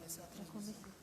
começar a Já transmissão. comecei.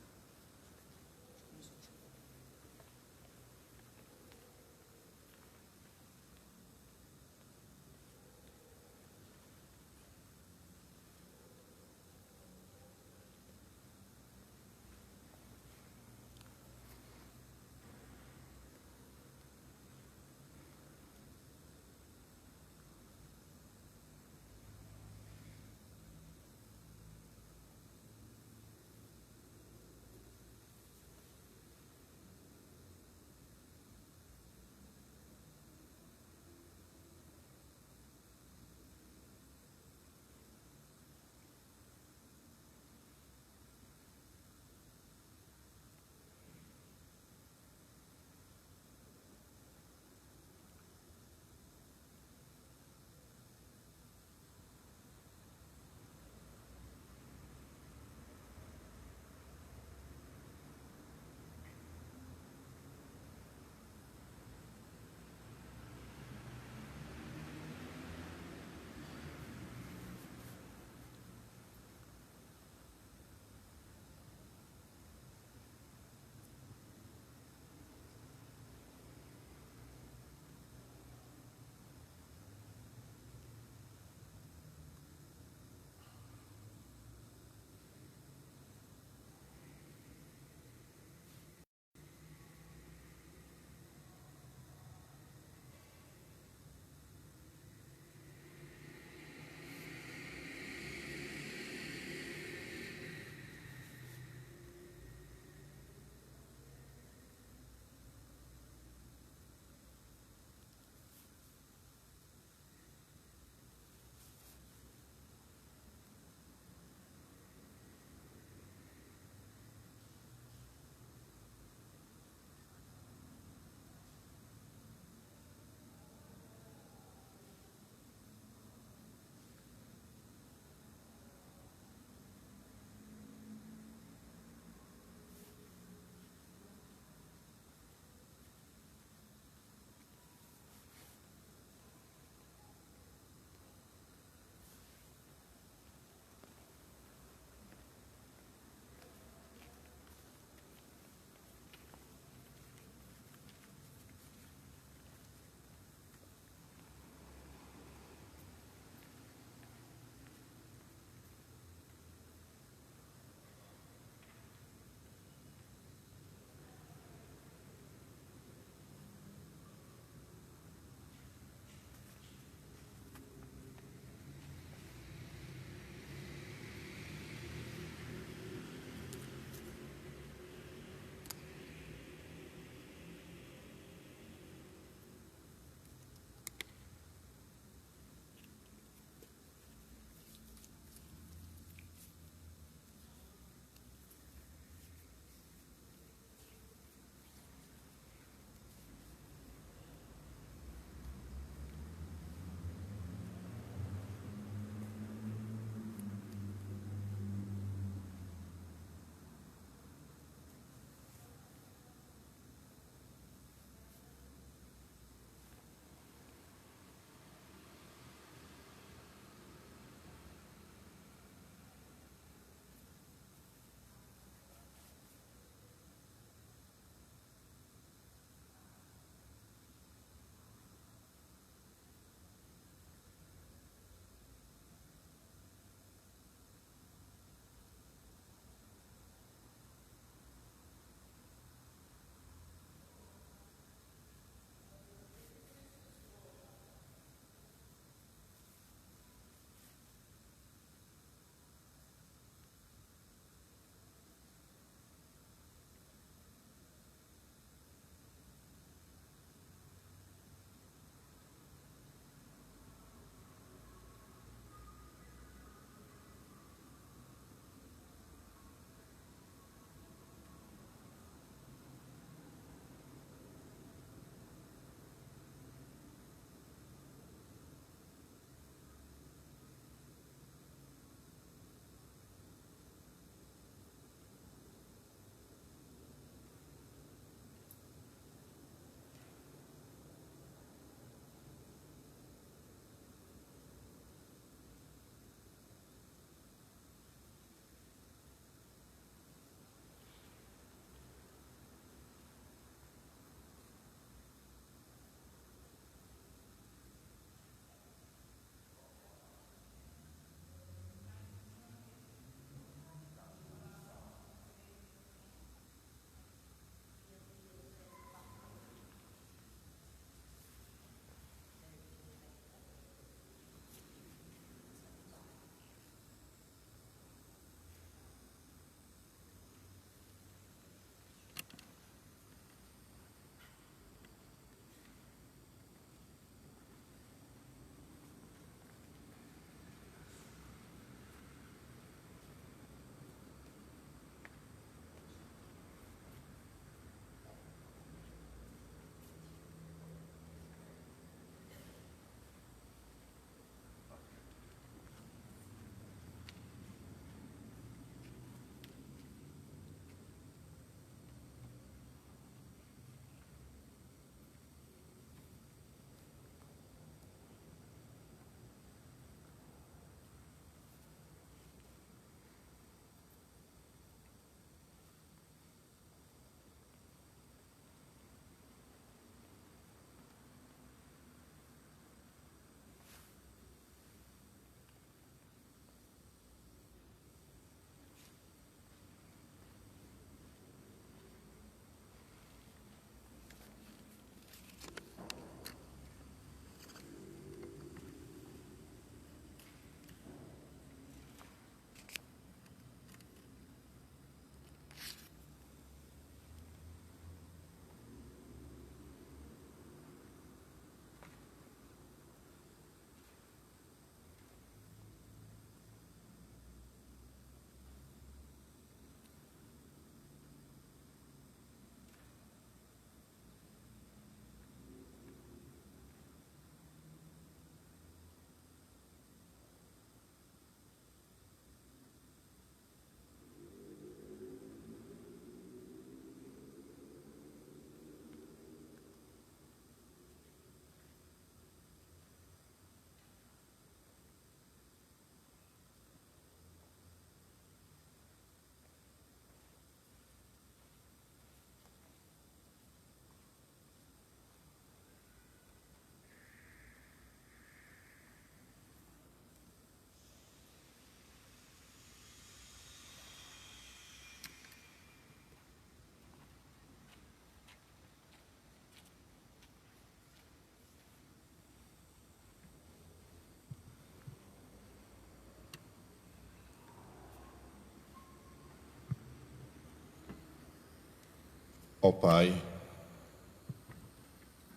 Ó Pai,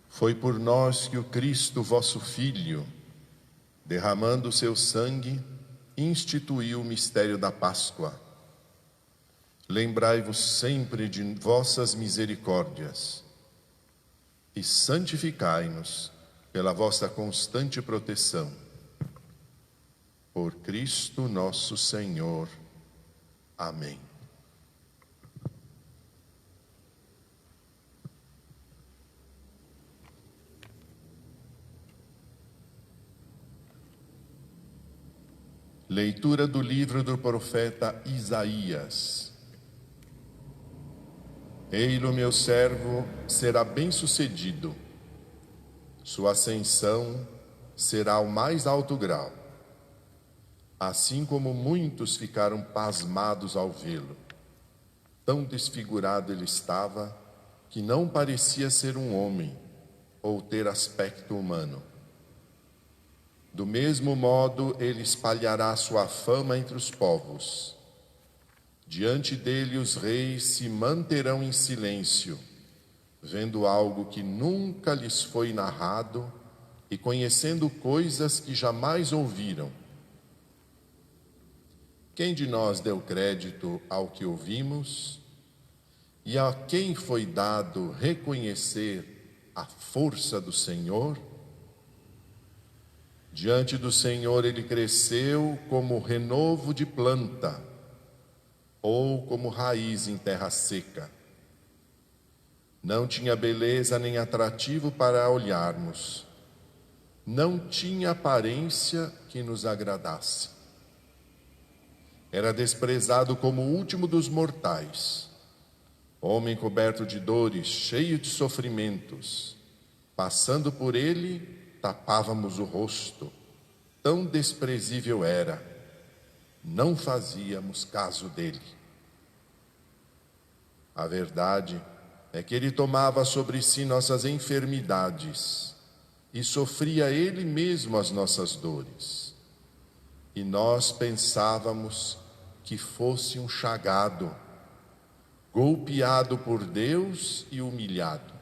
foi por nós que o Cristo, vosso Filho, derramando o seu sangue, instituiu o mistério da Páscoa. Lembrai-vos sempre de vossas misericórdias e santificai-nos pela vossa constante proteção. Por Cristo nosso Senhor. Amém. Leitura do livro do profeta Isaías. Ei-lo, meu servo, será bem-sucedido. Sua ascensão será ao mais alto grau. Assim como muitos ficaram pasmados ao vê-lo. Tão desfigurado ele estava, que não parecia ser um homem ou ter aspecto humano. Do mesmo modo, ele espalhará sua fama entre os povos. Diante dele, os reis se manterão em silêncio, vendo algo que nunca lhes foi narrado e conhecendo coisas que jamais ouviram. Quem de nós deu crédito ao que ouvimos? E a quem foi dado reconhecer a força do Senhor? Diante do Senhor ele cresceu como renovo de planta, ou como raiz em terra seca. Não tinha beleza nem atrativo para olharmos. Não tinha aparência que nos agradasse. Era desprezado como o último dos mortais. Homem coberto de dores, cheio de sofrimentos. Passando por ele, tapávamos o rosto. Tão desprezível era. Não fazíamos caso dele. A verdade é que ele tomava sobre si nossas enfermidades e sofria ele mesmo as nossas dores. E nós pensávamos que fosse um chagado, golpeado por Deus e humilhado.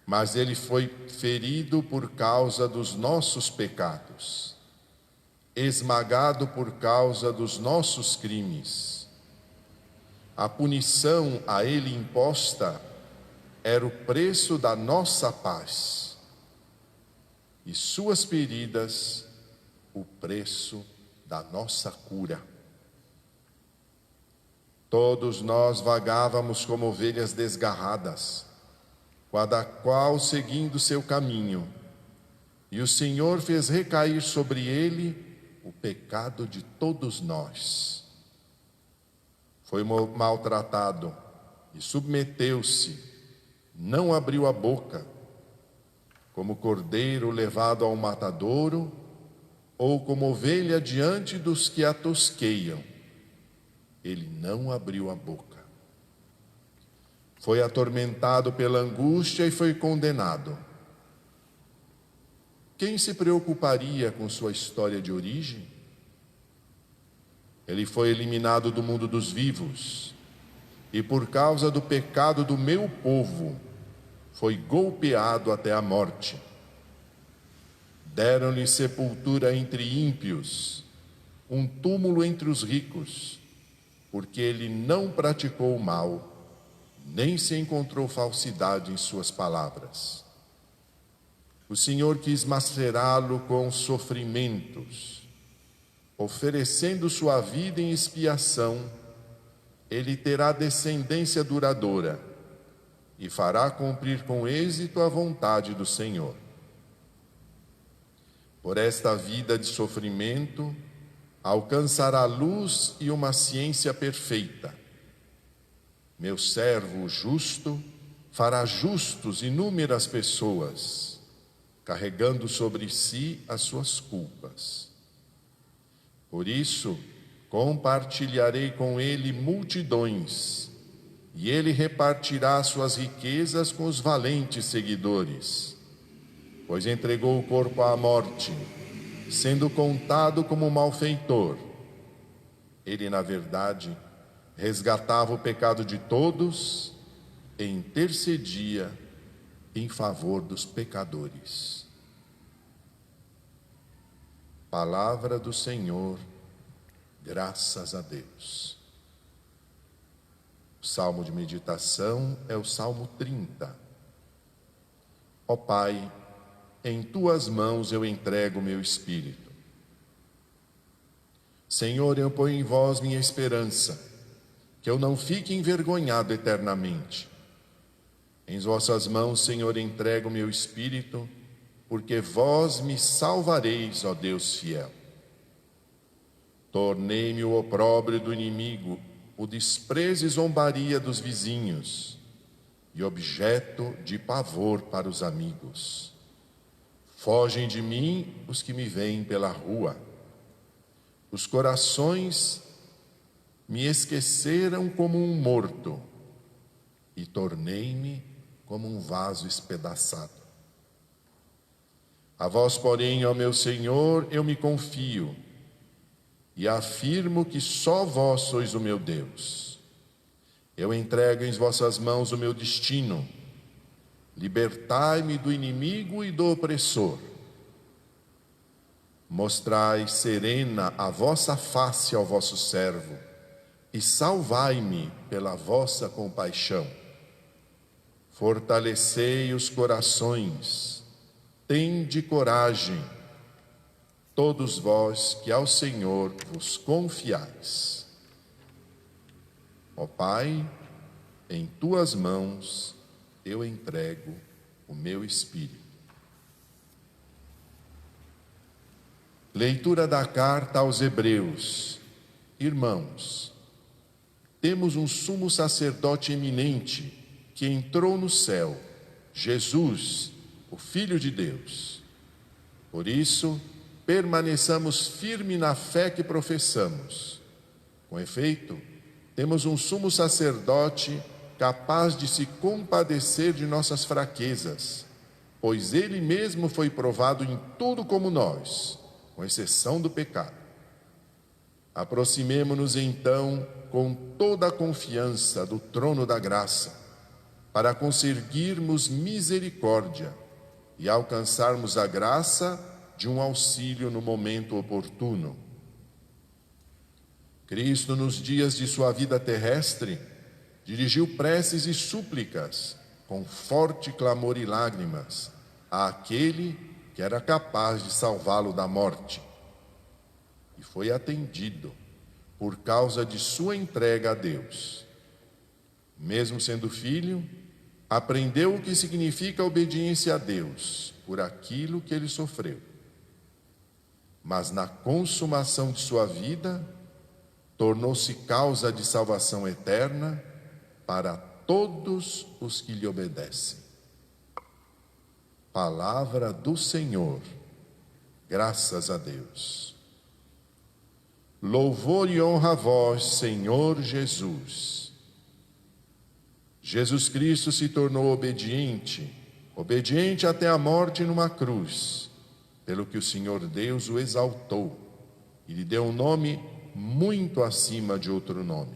Mas ele foi ferido por causa dos nossos pecados, esmagado por causa dos nossos crimes. A punição a ele imposta era o preço da nossa paz, e suas feridas o preço da nossa cura. Todos nós vagávamos como ovelhas desgarradas, cada qual seguindo seu caminho, e o Senhor fez recair sobre ele o pecado de todos nós. Foi maltratado e submeteu-se, não abriu a boca, como cordeiro levado ao matadouro, ou como ovelha diante dos que a tosqueiam. Ele não abriu a boca. Foi atormentado pela angústia e foi condenado. Quem se preocuparia com sua história de origem? Ele foi eliminado do mundo dos vivos, e por causa do pecado do meu povo, foi golpeado até a morte. Deram-lhe sepultura entre ímpios, um túmulo entre os ricos, porque ele não praticou o mal, nem se encontrou falsidade em suas palavras. O Senhor quis macerá-lo com sofrimentos, oferecendo sua vida em expiação. Ele terá descendência duradoura e fará cumprir com êxito a vontade do Senhor. Por esta vida de sofrimento, alcançará luz e uma ciência perfeita. Meu servo, o justo, fará justos inúmeras pessoas, carregando sobre si as suas culpas. Por isso, compartilharei com ele multidões, e ele repartirá suas riquezas com os valentes seguidores, pois entregou o corpo à morte, sendo contado como malfeitor. Ele, na verdade, resgatava o pecado de todos intercedia em favor dos pecadores. Palavra do Senhor, graças a Deus. O salmo de meditação é o Salmo 30. Ó Pai, em tuas mãos eu entrego o meu espírito. Senhor, eu ponho em vós minha esperança, que eu não fique envergonhado eternamente. Em vossas mãos, Senhor, entrego o meu espírito, porque vós me salvareis, ó Deus fiel. Tornei-me o opróbrio do inimigo, o desprezo e zombaria dos vizinhos, e objeto de pavor para os amigos. Fogem de mim os que me veem pela rua. Os corações me esqueceram como um morto, e tornei-me como um vaso espedaçado. A vós, porém, ó meu Senhor, eu me confio, e afirmo que só vós sois o meu Deus. Eu entrego em vossas mãos o meu destino. Libertai-me do inimigo e do opressor. Mostrai serena a vossa face ao vosso servo, e salvai-me pela vossa compaixão. Fortalecei os corações, tende coragem, todos vós que ao Senhor vos confiais. Ó Pai, em tuas mãos eu entrego o meu espírito. Leitura da carta aos Hebreus. Irmãos, temos um sumo sacerdote eminente que entrou no céu, Jesus, o Filho de Deus. Por isso, permaneçamos firmes na fé que professamos. Com efeito, temos um sumo sacerdote capaz de se compadecer de nossas fraquezas, pois ele mesmo foi provado em tudo como nós, com exceção do pecado. Aproximemo-nos então com toda a confiança do trono da graça, para conseguirmos misericórdia e alcançarmos a graça de um auxílio no momento oportuno. Cristo, nos dias de sua vida terrestre, dirigiu preces e súplicas, com forte clamor e lágrimas, àquele que era capaz de salvá-lo da morte. E foi atendido por causa de sua entrega a Deus. Mesmo sendo filho, aprendeu o que significa a obediência a Deus por aquilo que ele sofreu. Mas na consumação de sua vida, tornou-se causa de salvação eterna para todos os que lhe obedecem. Palavra do Senhor, graças a Deus. Louvor e honra a vós, Senhor Jesus. Jesus Cristo se tornou obediente até a morte numa cruz, pelo que o Senhor Deus o exaltou e lhe deu um nome muito acima de outro nome.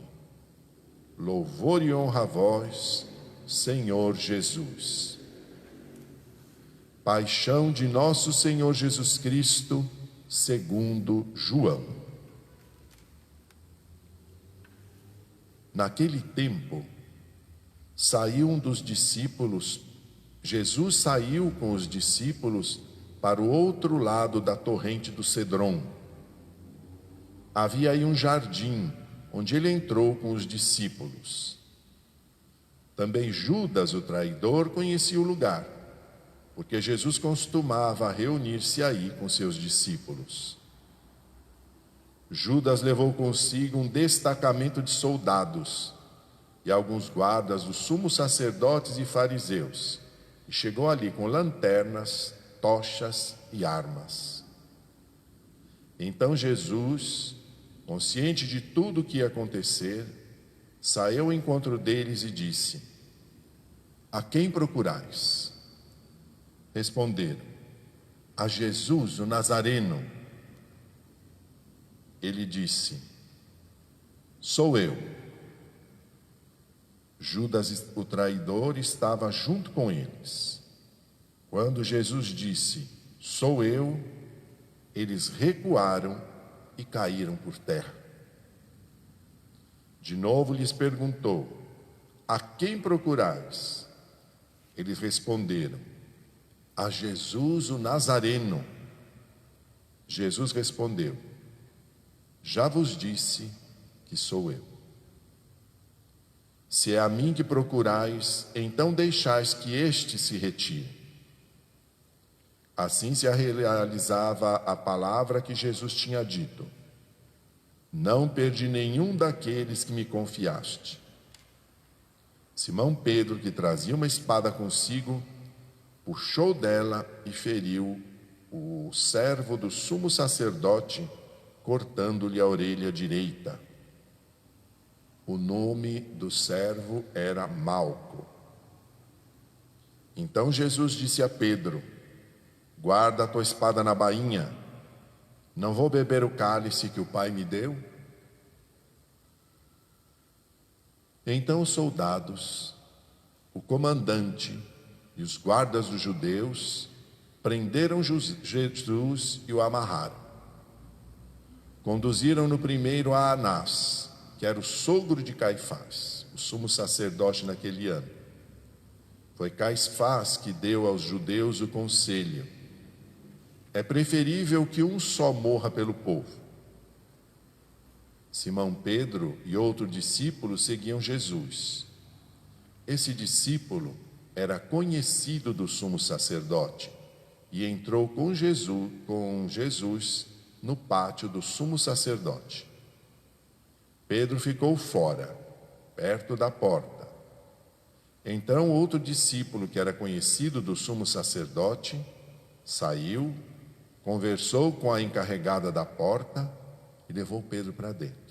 Louvor e honra a vós, Senhor Jesus. Paixão de nosso Senhor Jesus Cristo, segundo João. Naquele tempo, saiu um dos discípulos, Jesus saiu com os discípulos para o outro lado da torrente do Cedron. Havia aí um jardim, onde ele entrou com os discípulos. Também Judas, o traidor, conhecia o lugar, porque Jesus costumava reunir-se aí com seus discípulos. Judas levou consigo um destacamento de soldados e alguns guardas dos sumos sacerdotes e fariseus, e chegou ali com lanternas, tochas e armas. Então Jesus, consciente de tudo o que ia acontecer, saiu ao encontro deles e disse: A quem procurais? Responderam: A Jesus, o Nazareno. Ele disse: Sou eu. Judas, o traidor, estava junto com eles. Quando Jesus disse: "Sou eu", eles recuaram e caíram por terra. De novo lhes perguntou: "A quem procurais?" Eles responderam: "A Jesus, o Nazareno." Jesus respondeu: "Já vos disse que sou eu. Se é a mim que procurais, então deixais que este se retire." Assim se realizava a palavra que Jesus tinha dito: "Não perdi nenhum daqueles que me confiaste." Simão Pedro, que trazia uma espada consigo, puxou dela e feriu o servo do sumo sacerdote, cortando-lhe a orelha direita. O nome do servo era Malco. Então Jesus disse a Pedro: "Guarda a tua espada na bainha. Não vou beber o cálice que o Pai me deu?" Então os soldados, o comandante e os guardas dos judeus prenderam Jesus e o amarraram. Conduziram-no primeiro a Anás, que era o sogro de Caifás, o sumo sacerdote naquele ano. Foi Caifás que deu aos judeus o conselho: "É preferível que um só morra pelo povo." Simão Pedro e outro discípulo seguiam Jesus. Esse discípulo era conhecido do sumo sacerdote e entrou com Jesus no pátio do sumo sacerdote. Pedro ficou fora, perto da porta. Então outro discípulo, que era conhecido do sumo sacerdote, saiu, conversou com a encarregada da porta e levou Pedro para dentro.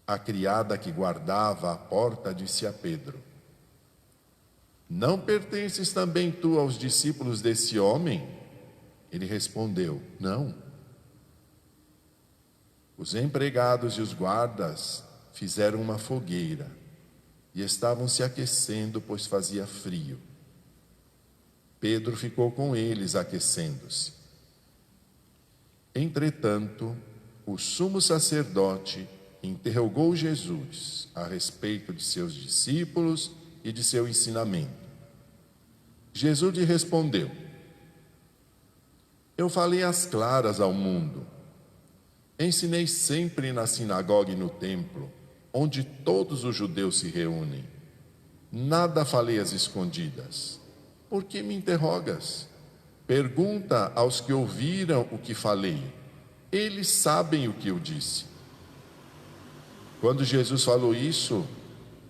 A criada que guardava a porta disse a Pedro: "Não pertences também tu aos discípulos desse homem?" Ele respondeu: "Não." Os empregados e os guardas fizeram uma fogueira e estavam se aquecendo, pois fazia frio. Pedro ficou com eles, aquecendo-se. Entretanto, o sumo sacerdote interrogou Jesus a respeito de seus discípulos e de seu ensinamento. Jesus lhe respondeu: "Eu falei às claras ao mundo. Ensinei sempre na sinagoga e no templo, onde todos os judeus se reúnem. Nada falei às escondidas. Por que me interrogas? Pergunta aos que ouviram o que falei. Eles sabem o que eu disse." Quando Jesus falou isso,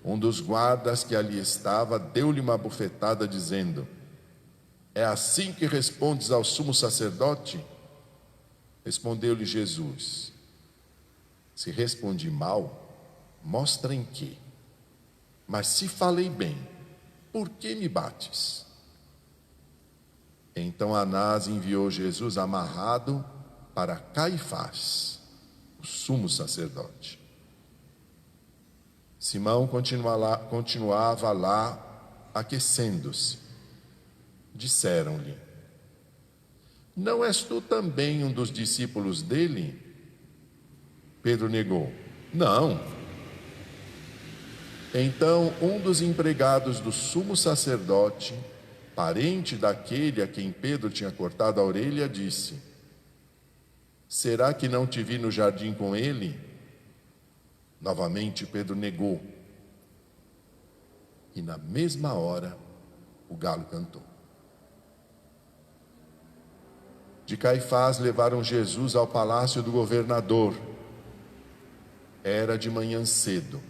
um dos guardas que ali estava deu-lhe uma bufetada, dizendo: "É assim que respondes ao sumo sacerdote?" Respondeu-lhe Jesus: "Se respondi mal, mostra em quê? Mas se falei bem, por que me bates?" Então Anás enviou Jesus amarrado para Caifás, o sumo sacerdote. Simão continuava lá aquecendo-se. Disseram-lhe: "Não és tu também um dos discípulos dele?" Pedro negou: "Não." Então um dos empregados do sumo sacerdote, parente daquele a quem Pedro tinha cortado a orelha, disse: "Será que não te vi no jardim com ele?" Novamente Pedro negou. E na mesma hora o galo cantou. De Caifás levaram Jesus ao palácio do governador. Era de manhã cedo.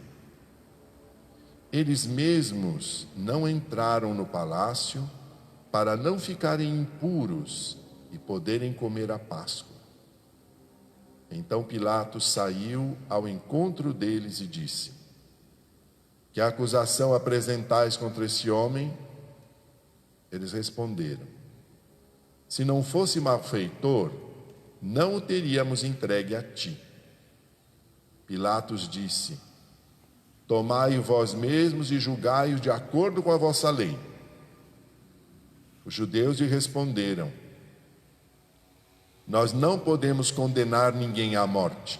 Eles mesmos não entraram no palácio para não ficarem impuros e poderem comer a Páscoa. Então Pilatos saiu ao encontro deles e disse: "Que acusação apresentais contra esse homem?" Eles responderam: "Se não fosse malfeitor, não o teríamos entregue a ti." Pilatos disse: Tomai-o vós mesmos e julgai-o de acordo com a vossa lei. Os judeus lhe responderam: nós não podemos condenar ninguém à morte.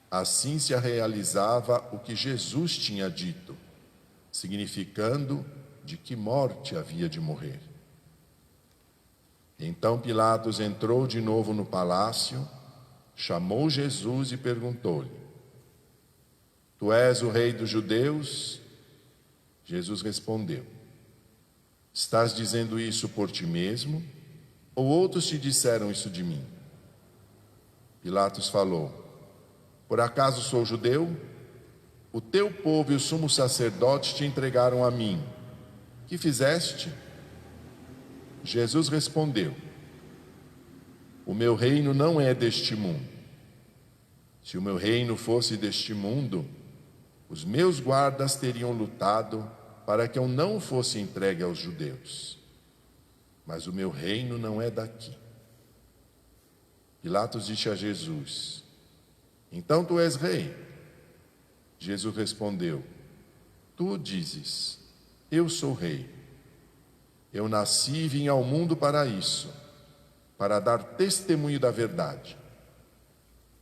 Assim se realizava o que Jesus tinha dito, significando de que morte havia de morrer. Então Pilatos entrou de novo no palácio, chamou Jesus e perguntou-lhe: tu és o rei dos judeus? Jesus respondeu: estás dizendo isso por ti mesmo, ou outros te disseram isso de mim? Pilatos falou: por acaso sou judeu? O teu povo e o sumo sacerdote te entregaram a mim. Que fizeste? Jesus respondeu: o meu reino não é deste mundo. Se o meu reino fosse deste mundo, os meus guardas teriam lutado para que eu não fosse entregue aos judeus. Mas o meu reino não é daqui. Pilatos disse a Jesus: então tu és rei? Jesus respondeu: tu dizes, eu sou rei. Eu nasci e vim ao mundo para isso, para dar testemunho da verdade.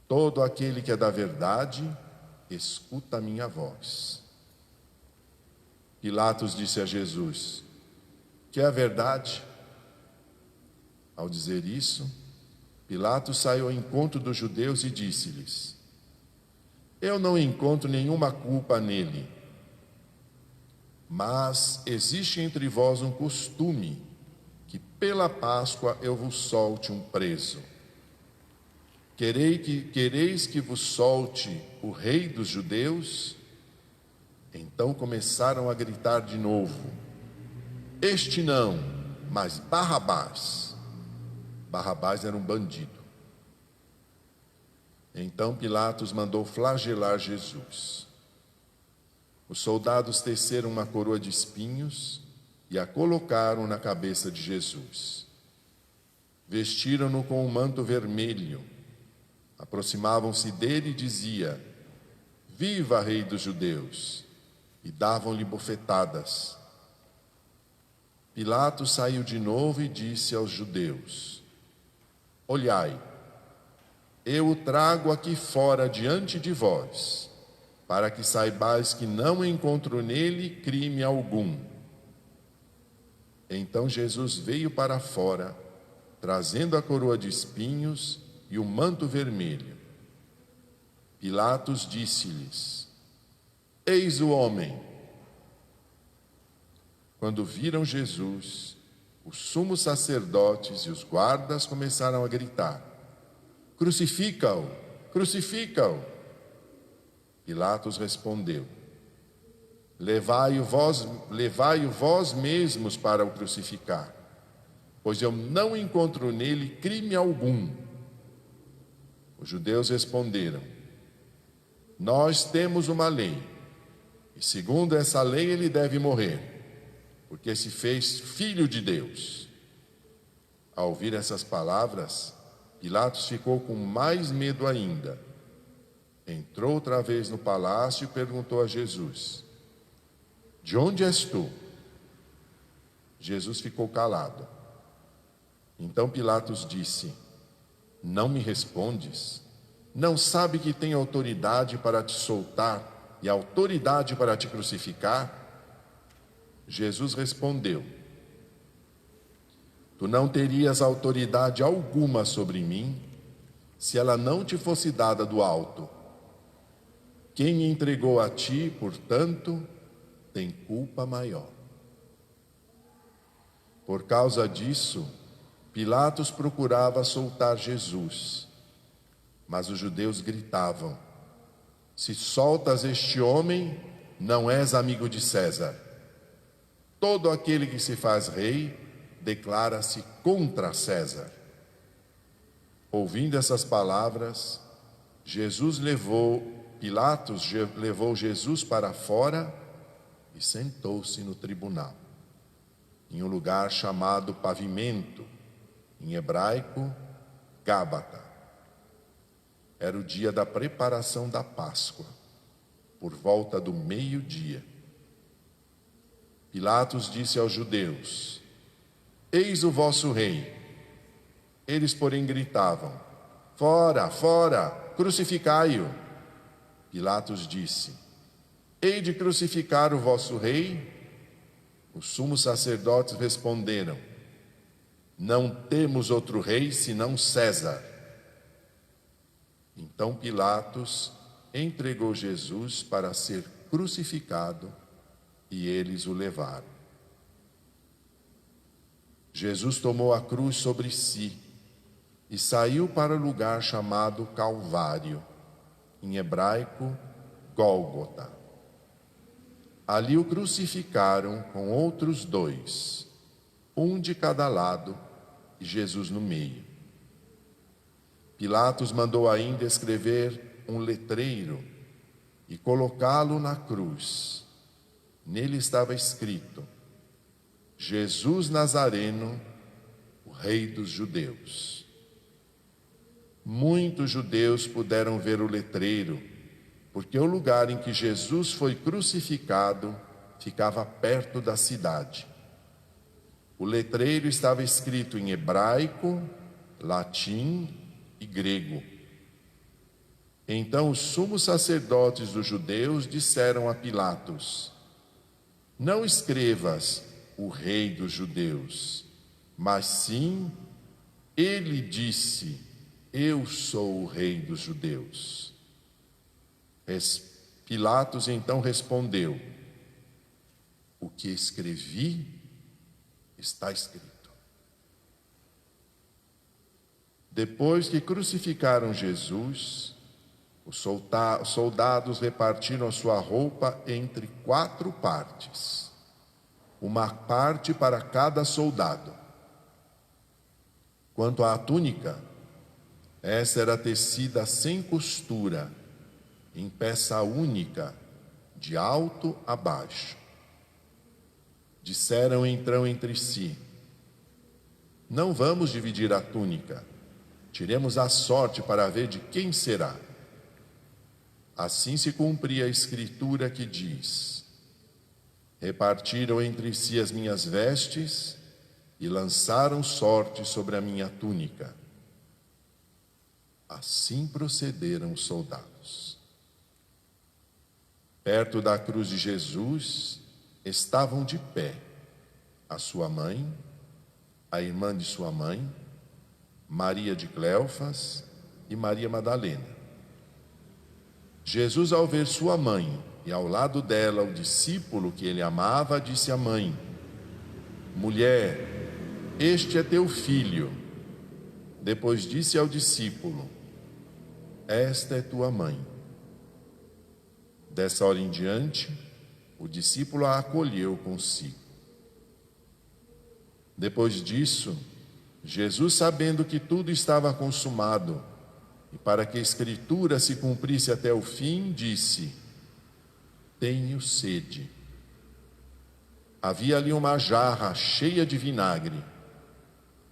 Todo aquele que é da verdade, escuta a minha voz. Pilatos disse a Jesus: que é a verdade? Ao dizer isso, Pilatos saiu ao encontro dos judeus e disse-lhes: eu não encontro nenhuma culpa nele. Mas existe entre vós um costume, que pela Páscoa eu vos solte um preso. Quereis que vos solte o rei dos judeus? Então começaram a gritar de novo: este não, mas Barrabás. Barrabás era um bandido. Então Pilatos mandou flagelar Jesus. Os soldados teceram uma coroa de espinhos e a colocaram na cabeça de Jesus. Vestiram-no com um manto vermelho. Aproximavam-se dele e diziam: viva, rei dos judeus! E davam-lhe bofetadas. Pilatos saiu de novo e disse aos judeus: olhai, eu o trago aqui fora diante de vós, para que saibais que não encontro nele crime algum. Então Jesus veio para fora, trazendo a coroa de espinhos e o manto vermelho. Pilatos disse-lhes: eis o homem. Quando viram Jesus, os sumos sacerdotes e os guardas começaram a gritar: crucifica-o, crucifica-o. Pilatos respondeu: levai-o vós mesmos para o crucificar, pois eu não encontro nele crime algum. Os judeus responderam: nós temos uma lei, e segundo essa lei ele deve morrer, porque se fez filho de Deus. Ao ouvir essas palavras, Pilatos ficou com mais medo ainda. Entrou outra vez no palácio e perguntou a Jesus: de onde és tu? Jesus ficou calado. Então Pilatos disse: não me respondes? Não sabe que tenho autoridade para te soltar e autoridade para te crucificar? Jesus respondeu: tu não terias autoridade alguma sobre mim, se ela não te fosse dada do alto. Quem me entregou a ti, portanto, tem culpa maior. Por causa disso, Pilatos procurava soltar Jesus, mas os judeus gritavam: se soltas este homem, não és amigo de César. Todo aquele que se faz rei declara-se contra César. Ouvindo essas palavras, Pilatos levou Jesus para fora e sentou-se no tribunal, em um lugar chamado Pavimento, em hebraico, Gábata. Era o dia da preparação da Páscoa. por volta do meio-dia. Pilatos disse aos judeus: Eis o vosso rei. Eles, porém, gritavam: Fora, fora, crucificai-o. Pilatos disse: Hei de crucificar o vosso rei? Os sumos sacerdotes responderam: Não temos outro rei senão César. Então Pilatos entregou Jesus para ser crucificado e eles o levaram. Jesus tomou a cruz sobre si e saiu para o lugar chamado Calvário, em hebraico, Gólgota. Ali o crucificaram com outros dois, um de cada lado e Jesus no meio. Pilatos mandou ainda escrever um letreiro e colocá-lo na cruz. Nele estava escrito: Jesus Nazareno, o Rei dos Judeus. Muitos judeus puderam ver o letreiro, porque o lugar em que Jesus foi crucificado ficava perto da cidade. O letreiro estava escrito em hebraico, latim e grego. Então os sumos sacerdotes dos judeus disseram a Pilatos: Não escrevas o Rei dos Judeus, mas sim, ele disse: Eu sou o Rei dos Judeus. Pilatos então respondeu: O que escrevi está escrito. Depois que crucificaram Jesus, os soldados repartiram sua roupa entre 4 partes, uma parte para cada soldado. Quanto à túnica, essa era tecida sem costura, em peça única, de alto a baixo. Disseram então entre si: Não vamos dividir a túnica, tiremos a sorte para ver de quem será. Assim se cumpria a escritura que diz: Repartiram entre si as minhas vestes e lançaram sorte sobre a minha túnica. Assim procederam os soldados. Perto da cruz de Jesus estavam de pé a sua mãe, a irmã de sua mãe, Maria de Cleofas e Maria Madalena. Jesus, ao ver sua mãe e ao lado dela o discípulo que ele amava, disse à mãe: Mulher, este é teu filho. Depois disse ao discípulo: Esta é tua mãe. Dessa hora em diante, o discípulo a acolheu consigo. Depois disso, Jesus, sabendo que tudo estava consumado, e para que a Escritura se cumprisse até o fim, disse: Tenho sede. Havia ali uma jarra cheia de vinagre.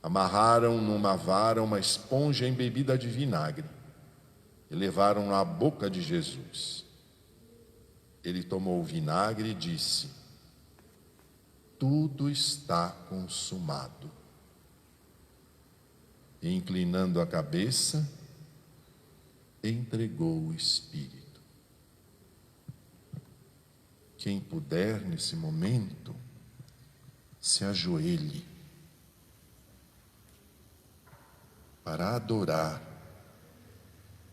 Amarraram numa vara uma esponja embebida de vinagre e levaram à boca de Jesus. Ele tomou o vinagre e disse: Tudo está consumado. E, inclinando a cabeça, entregou o Espírito. Quem puder, nesse momento, se ajoelhe para adorar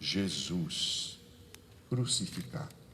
Jesus crucificado.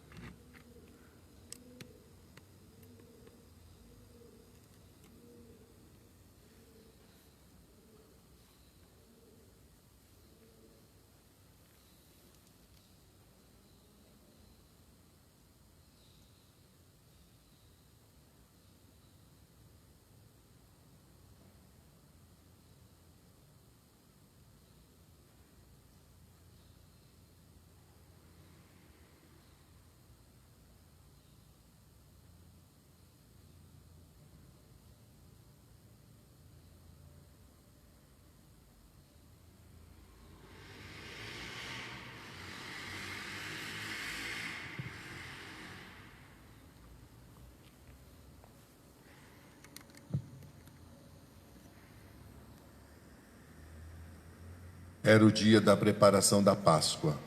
Era o dia da preparação da Páscoa.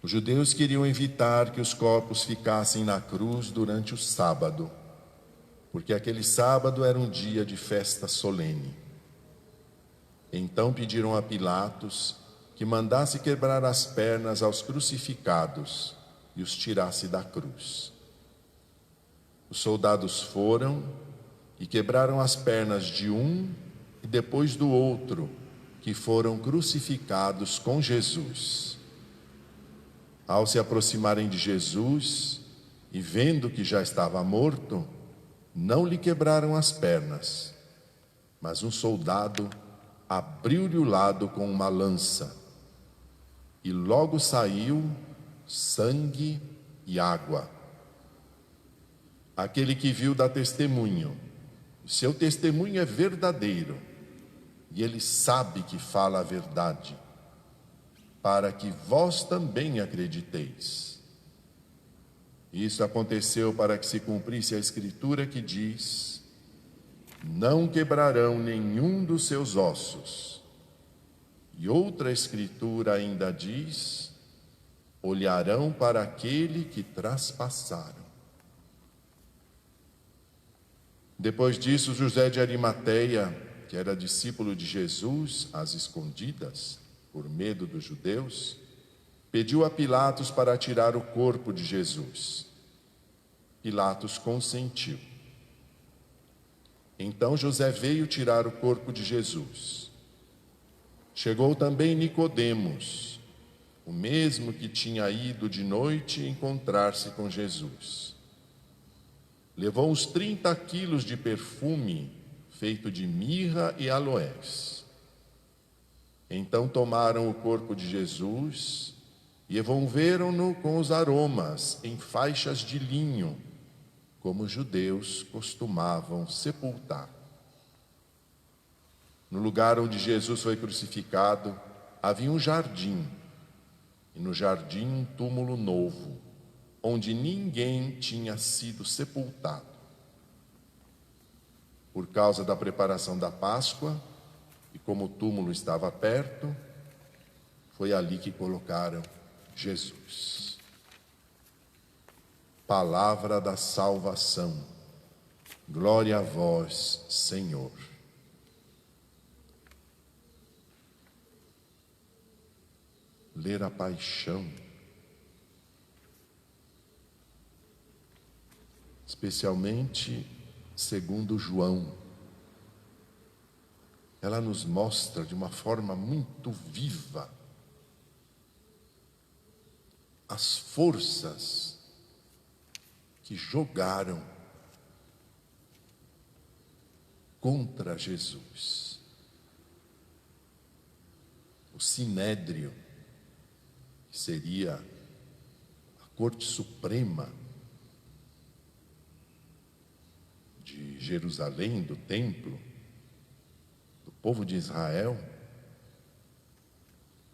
Os judeus queriam evitar que os corpos ficassem na cruz durante o sábado, porque aquele sábado era um dia de festa solene. Então pediram a Pilatos que mandasse quebrar as pernas aos crucificados e os tirasse da cruz. Os soldados foram e quebraram as pernas de um e depois do outro, que foram crucificados com Jesus. Ao se aproximarem de Jesus e vendo que já estava morto, não lhe quebraram as pernas, mas um soldado abriu-lhe o lado com uma lança, e logo saiu sangue e água. Aquele que viu dá testemunho, seu testemunho é verdadeiro, e ele sabe que fala a verdade, para que vós também acrediteis. Isso aconteceu para que se cumprisse a Escritura que diz: não quebrarão nenhum dos seus ossos. E outra Escritura ainda diz: olharão para aquele que traspassaram. Depois disso, José de Arimateia, que era discípulo de Jesus, às escondidas, por medo dos judeus, pediu a Pilatos para tirar o corpo de Jesus. Pilatos consentiu. Então José veio tirar o corpo de Jesus. Chegou também Nicodemos, o mesmo que tinha ido de noite encontrar-se com Jesus. Levou uns 30 quilos de perfume feito de mirra e aloés. Então tomaram o corpo de Jesus e envolveram-no com os aromas em faixas de linho, como os judeus costumavam sepultar. No lugar onde Jesus foi crucificado, havia um jardim, e no jardim um túmulo novo, onde ninguém tinha sido sepultado. Por causa da preparação da Páscoa, e como o túmulo estava perto, foi ali que colocaram Jesus. Palavra da salvação. Glória a vós, Senhor. Ler a paixão, especialmente segundo João. Ela nos mostra de uma forma muito viva as forças que jogaram contra Jesus. O Sinédrio, que seria a Corte Suprema de Jerusalém, do templo, do povo de Israel,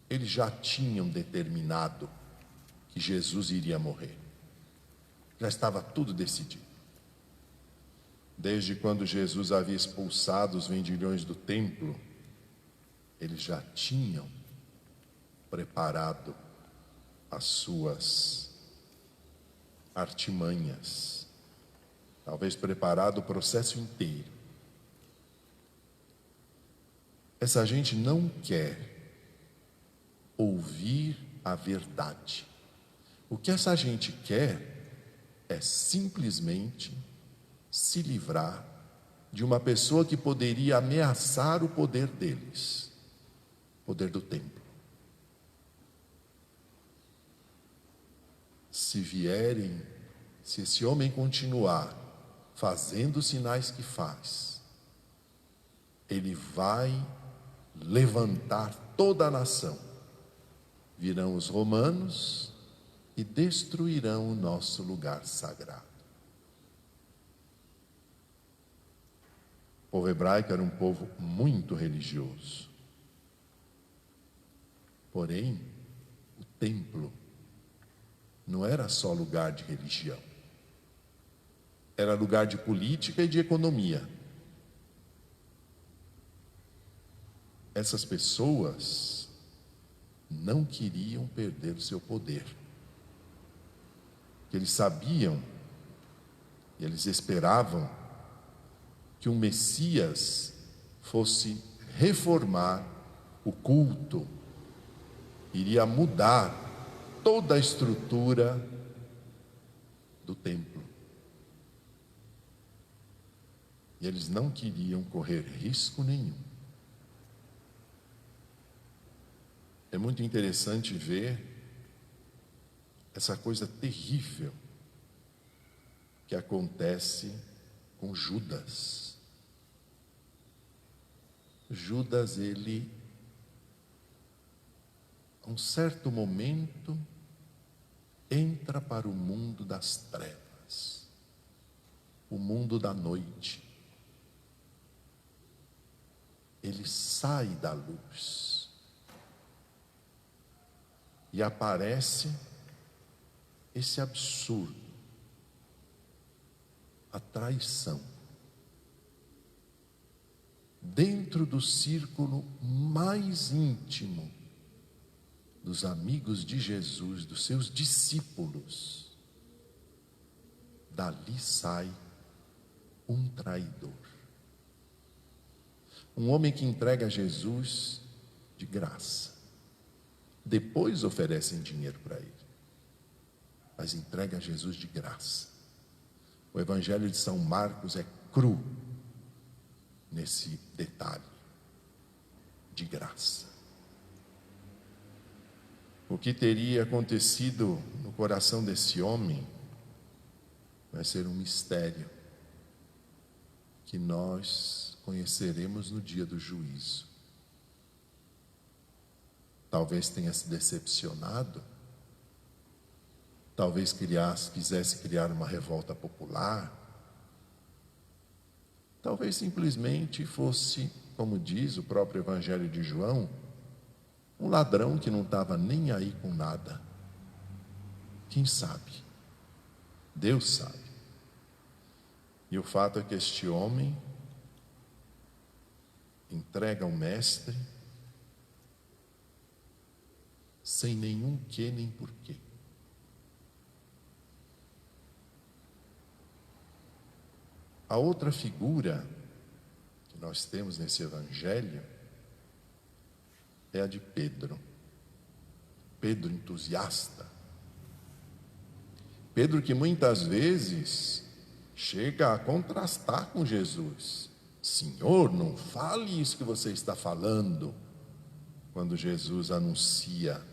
eles já tinham determinado que Jesus iria morrer. Já estava tudo decidido. Desde quando Jesus havia expulsado os vendilhões do templo, eles já tinham preparado as suas artimanhas, talvez preparado o processo inteiro. Essa gente não quer ouvir a verdade. O que essa gente quer é simplesmente se livrar de uma pessoa que poderia ameaçar o poder deles, o poder do templo. Se esse homem continuar fazendo os sinais que faz, ele vai levantar toda a nação. Virão os romanos e destruirão o nosso lugar sagrado. O povo hebraico era um povo muito religioso. Porém, o templo não era só lugar de religião. Era lugar de política e de economia. essas pessoas não queriam perder o seu poder. Eles sabiam, e eles esperavam que um Messias fosse reformar o culto, iria mudar toda a estrutura do templo. E eles não queriam correr risco nenhum. É muito interessante ver essa coisa terrível que acontece com Judas. Judas, ele, a um certo momento, entra para o mundo das trevas, o mundo da noite. Ele sai da luz e aparece esse absurdo, a traição, dentro do círculo mais íntimo dos amigos de Jesus, dos seus discípulos. Dali sai um traidor, um homem que entrega Jesus de graça. Depois oferecem dinheiro para ele, mas entrega Jesus de graça. O Evangelho de São Marcos é cru nesse detalhe, de graça. O que teria acontecido no coração desse homem vai ser um mistério que nós conheceremos no dia do juízo. Talvez tenha se decepcionado, talvez quisesse criar uma revolta popular, talvez simplesmente fosse, como diz o próprio Evangelho de João, um ladrão que não estava nem aí com nada. Quem sabe? Deus sabe. E o fato é que este homem entrega ao mestre sem nenhum quê nem porquê. A outra figura que nós temos nesse evangelho é a de Pedro. Pedro entusiasta. Pedro que muitas vezes chega a contrastar com Jesus. Senhor, não fale isso que você está falando. Quando Jesus anuncia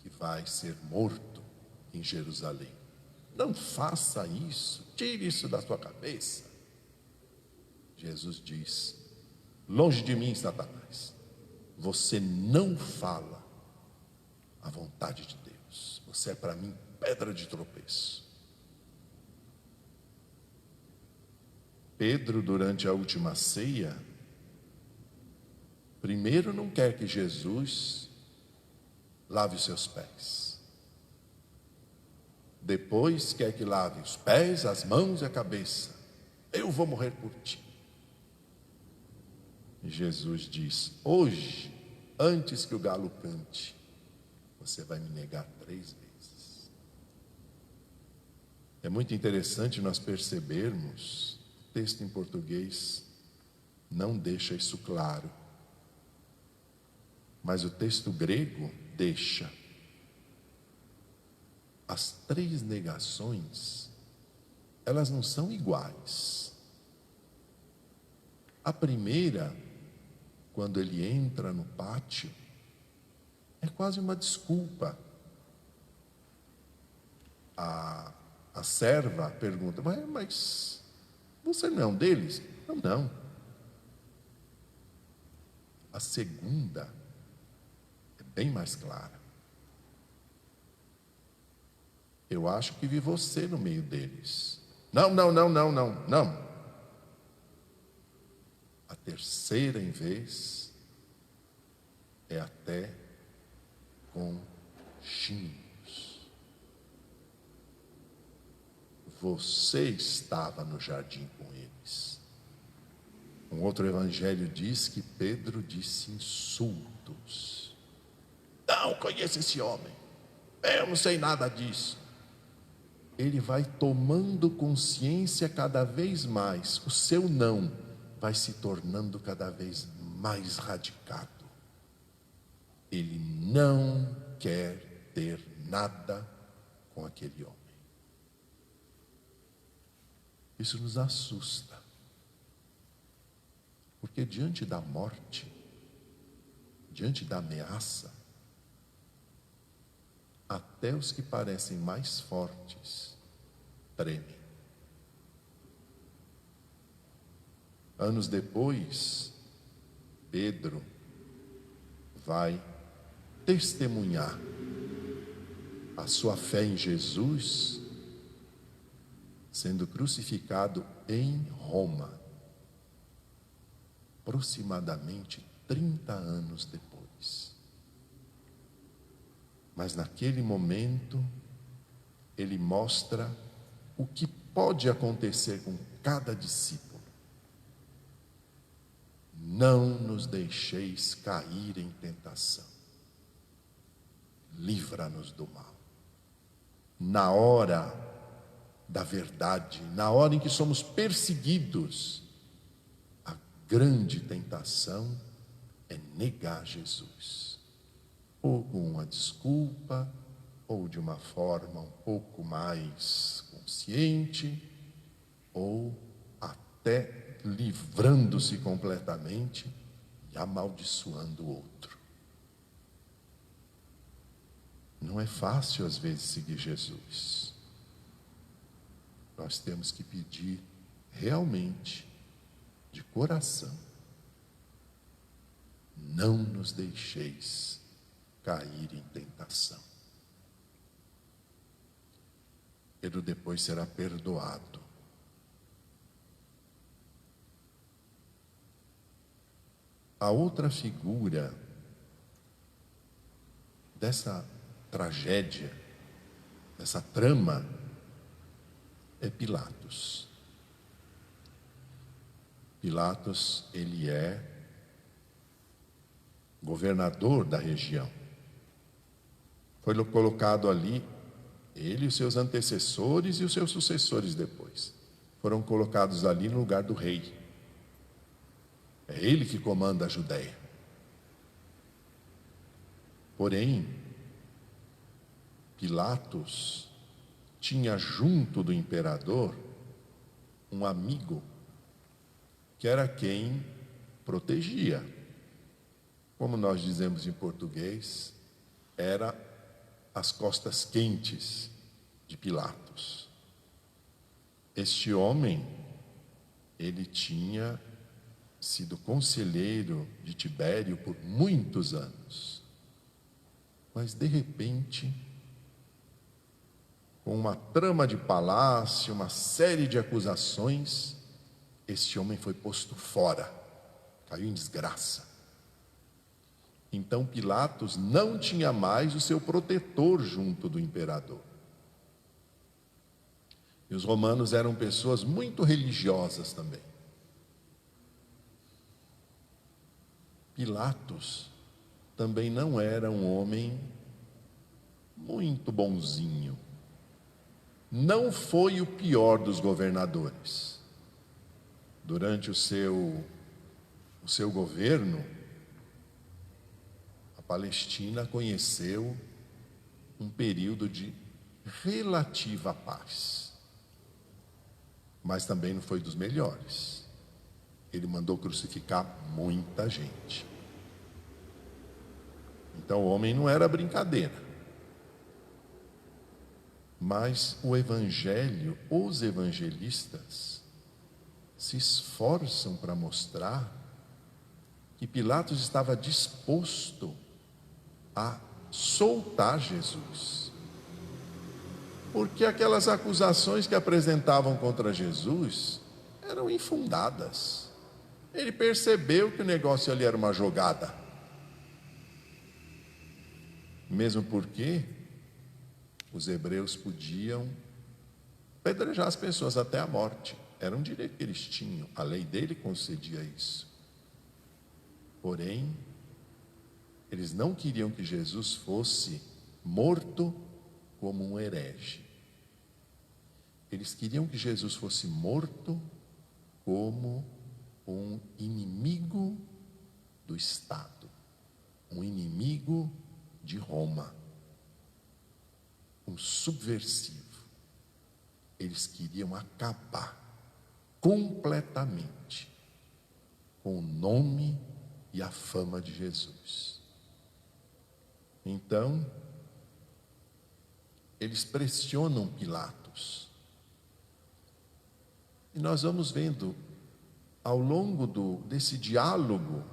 que vai ser morto em Jerusalém. Não faça isso, tire isso da sua cabeça. Jesus diz: longe de mim, Satanás, você não fala a vontade de Deus. Você é para mim pedra de tropeço. Pedro, durante a última ceia, primeiro não quer que Jesus lave os seus pés. Depois quer que lave os pés, as mãos e a cabeça. Eu vou morrer por ti. E Jesus diz: hoje, antes que o galo cante, você vai me negar 3 vezes. É muito interessante nós percebermos, o texto em português não deixa isso claro, mas o texto grego deixa. As 3 negações, elas não são iguais. A primeira, quando ele entra no pátio, é quase uma desculpa. A serva pergunta: mas você não é um deles? Não. A segunda é bem mais clara. Eu acho que vi você no meio deles. Não. A terceira, em vez, é até com xingos. Você estava no jardim com eles. Um outro evangelho diz que Pedro disse insultos. Não conheço esse homem, eu não sei nada disso. Ele vai tomando consciência cada vez mais, o seu não vai se tornando cada vez mais radicado. Ele não quer ter nada com aquele homem. Isso nos assusta, porque diante da morte, diante da ameaça, até os que parecem mais fortes tremem. Anos depois, Pedro vai testemunhar a sua fé em Jesus, sendo crucificado em Roma, aproximadamente 30 anos depois. Mas naquele momento, ele mostra o que pode acontecer com cada discípulo. Não nos deixeis cair em tentação. Livra-nos do mal. Na hora da verdade, na hora em que somos perseguidos, a grande tentação é negar Jesus. Ou com uma desculpa, ou de uma forma um pouco mais consciente, ou até livrando-se completamente e amaldiçoando o outro. Não é fácil às vezes seguir Jesus. Nós temos que pedir realmente, de coração, não nos deixeis cair em tentação. Ele depois será perdoado. A outra figura dessa tragédia, dessa trama, é Pilatos. Pilatos, ele é governador da região. Foi colocado ali, ele e os seus antecessores e os seus sucessores depois. Foram colocados ali no lugar do rei. É ele que comanda a Judéia. Porém, Pilatos tinha junto do imperador um amigo que era quem protegia. Como nós dizemos em português, era as costas quentes de Pilatos. Este homem, ele tinha sido conselheiro de Tibério por muitos anos. Mas de repente, com uma trama de palácio, uma série de acusações, este homem foi posto fora, caiu em desgraça. Então Pilatos não tinha mais o seu protetor junto do imperador. E os romanos eram pessoas muito religiosas também. Pilatos também não era um homem muito bonzinho. Não foi o pior dos governadores. Durante o seu governo, a Palestina conheceu um período de relativa paz. Mas também não foi dos melhores. Ele mandou crucificar muita gente. Então o homem não era brincadeira. Mas o evangelho, os evangelistas, se esforçam para mostrar que Pilatos estava disposto a soltar Jesus. Porque aquelas acusações que apresentavam contra Jesus eram infundadas. Ele percebeu que o negócio ali era uma jogada. Mesmo porque os hebreus podiam apedrejar as pessoas até a morte. Era um direito que eles tinham, a lei dele concedia isso. Porém, eles não queriam que Jesus fosse morto como um herege. Eles queriam que Jesus fosse morto como um inimigo do Estado, um inimigo de Roma, um subversivo. Eles queriam acabar completamente com o nome e a fama de Jesus. Então, eles pressionam Pilatos. E nós vamos vendo, ao longo desse diálogo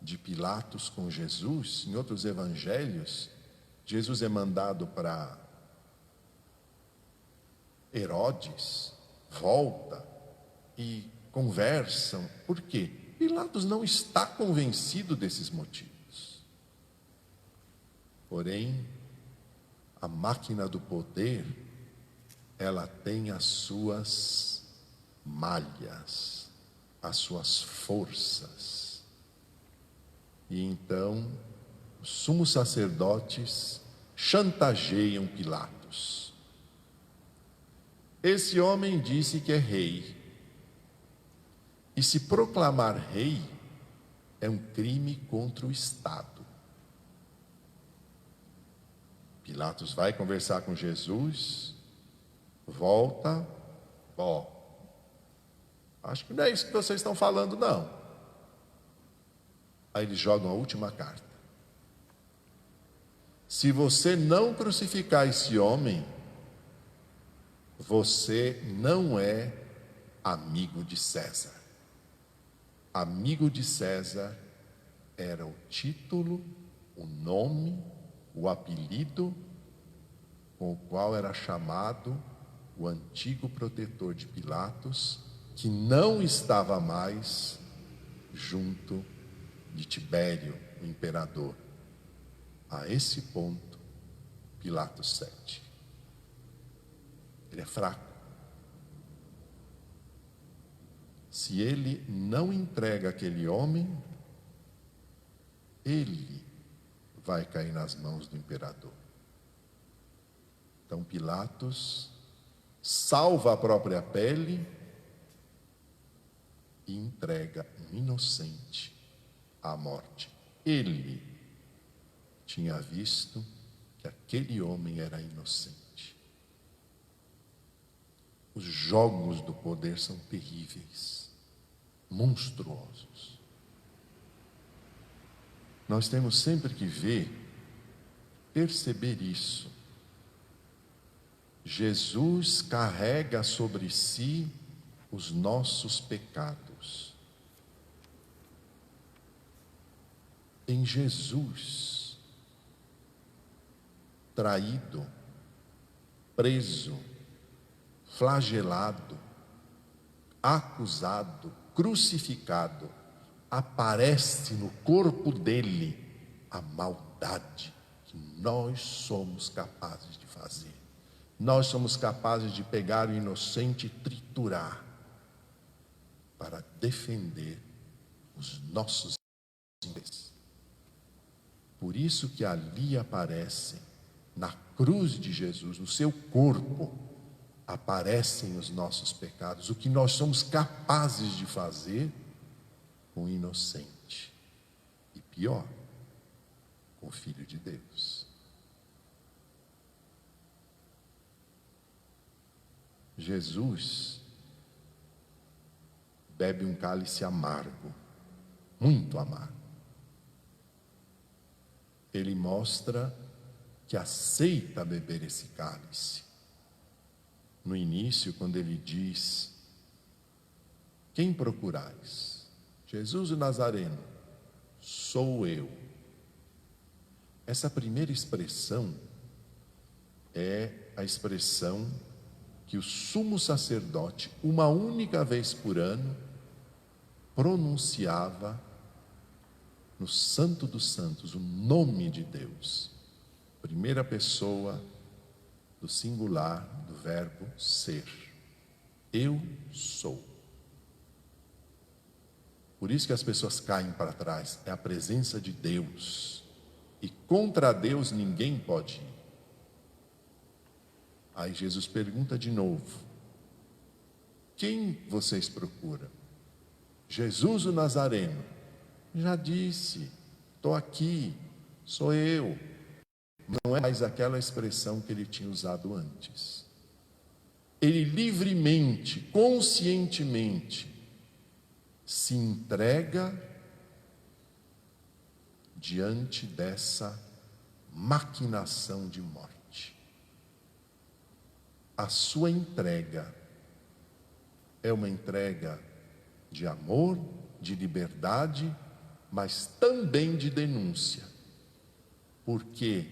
de Pilatos com Jesus, em outros evangelhos, Jesus é mandado para Herodes, volta e conversam. Por quê? Pilatos não está convencido desses motivos. Porém, a máquina do poder, ela tem as suas malhas, as suas forças. E então, os sumos sacerdotes chantageiam Pilatos. Esse homem disse que é rei. E se proclamar rei é um crime contra o Estado. Pilatos vai conversar com Jesus, volta, acho que não é isso que vocês estão falando, não. Aí eles jogam a última carta. Se você não crucificar esse homem, você não é amigo de César. Amigo de César era o título, o nome, o apelido com o qual era chamado o antigo protetor de Pilatos, que não estava mais junto de Tibério, o imperador. A esse ponto, Pilatos cede. Ele é fraco. Se ele não entrega aquele homem, ele vai cair nas mãos do imperador. Então Pilatos salva a própria pele e entrega um inocente à morte. Ele tinha visto que aquele homem era inocente. Os jogos do poder são terríveis, monstruosos. Nós temos sempre que perceber isso. Jesus carrega sobre si os nossos pecados. Em Jesus, traído, preso, flagelado, acusado, crucificado, aparece no corpo dele a maldade que nós somos capazes de fazer. Nós somos capazes de pegar o inocente e triturar para defender os nossos interesses. Por isso que ali aparecem, na cruz de Jesus, no seu corpo, aparecem os nossos pecados, o que nós somos capazes de fazer com o inocente. E pior, com o Filho de Deus. Jesus bebe um cálice amargo, muito amargo. Ele mostra que aceita beber esse cálice. No início, quando ele diz: quem procurais? Jesus o Nazareno, sou eu. Essa primeira expressão é a expressão que o sumo sacerdote, uma única vez por ano, pronunciava no Santo dos Santos, o nome de Deus. Primeira pessoa do singular do verbo ser. eu sou. Por isso que as pessoas caem para trás, é a presença de Deus. E contra Deus ninguém pode ir. Aí Jesus pergunta de novo: quem vocês procuram? Jesus o Nazareno. Já disse, estou aqui, sou eu. Não é mais aquela expressão que ele tinha usado antes. Ele livremente, conscientemente, se entrega diante dessa maquinação de morte. A sua entrega é uma entrega de amor, de liberdade, mas também de denúncia. Porque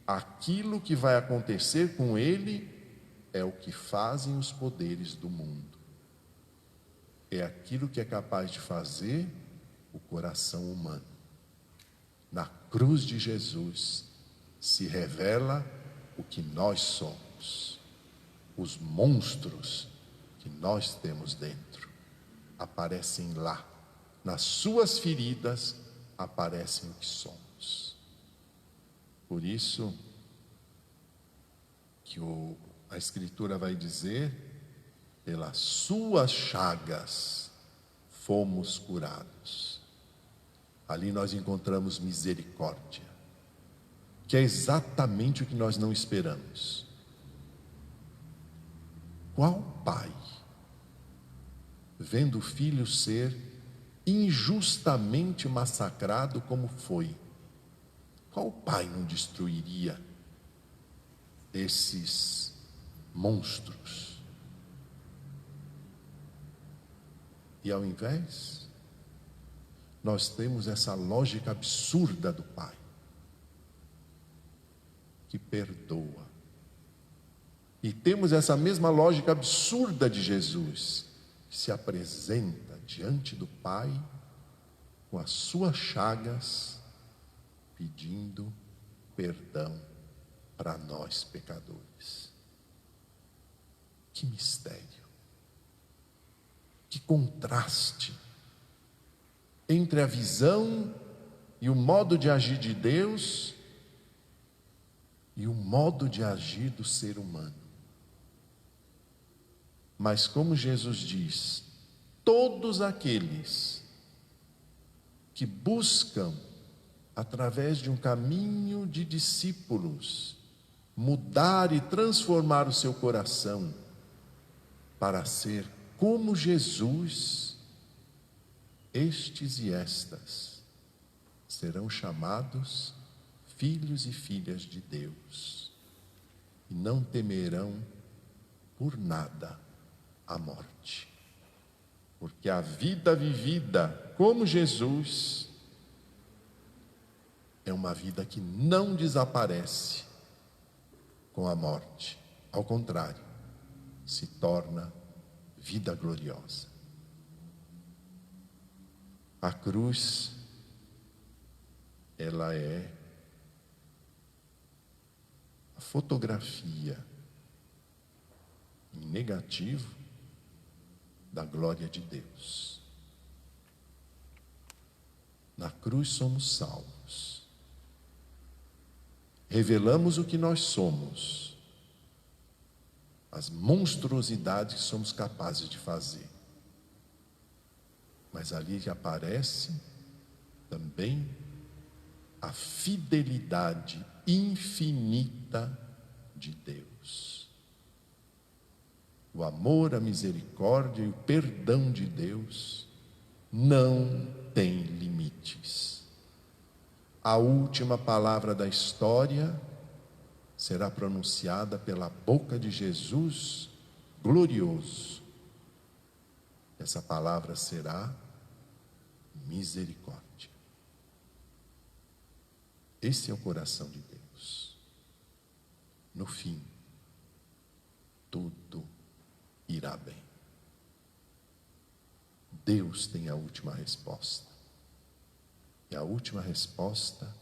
aquilo que vai acontecer com ele é o que fazem os poderes do mundo. É aquilo que é capaz de fazer o coração humano. Na cruz de Jesus se revela o que nós somos. Os monstros que nós temos dentro aparecem lá. Nas suas feridas aparecem o que somos. Por isso que a Escritura vai dizer: pelas suas chagas fomos curados. Ali nós encontramos misericórdia, que é exatamente o que nós não esperamos. Qual pai, vendo o filho ser injustamente massacrado como foi, qual pai não destruiria esses monstros? E ao invés, nós temos essa lógica absurda do Pai, que perdoa. E temos essa mesma lógica absurda de Jesus, que se apresenta diante do Pai com as suas chagas, pedindo perdão para nós pecadores. Que mistério! Que contraste entre a visão e o modo de agir de Deus e o modo de agir do ser humano. Mas como Jesus diz, todos aqueles que buscam, através de um caminho de discípulos, mudar e transformar o seu coração para ser como Jesus, estes e estas serão chamados filhos e filhas de Deus e não temerão por nada a morte, porque a vida vivida como Jesus é uma vida que não desaparece com a morte, ao contrário, se torna vida gloriosa. A cruz, ela é a fotografia em negativo da glória de Deus. Na cruz somos salvos. Revelamos o que nós somos, as monstruosidades que somos capazes de fazer. Mas ali aparece também a fidelidade infinita de Deus. O amor, a misericórdia e o perdão de Deus não tem limites. A última palavra da história será pronunciada pela boca de Jesus glorioso. Essa palavra será misericórdia. Esse é o coração de Deus. No fim, tudo irá bem. Deus tem a última resposta. E a última resposta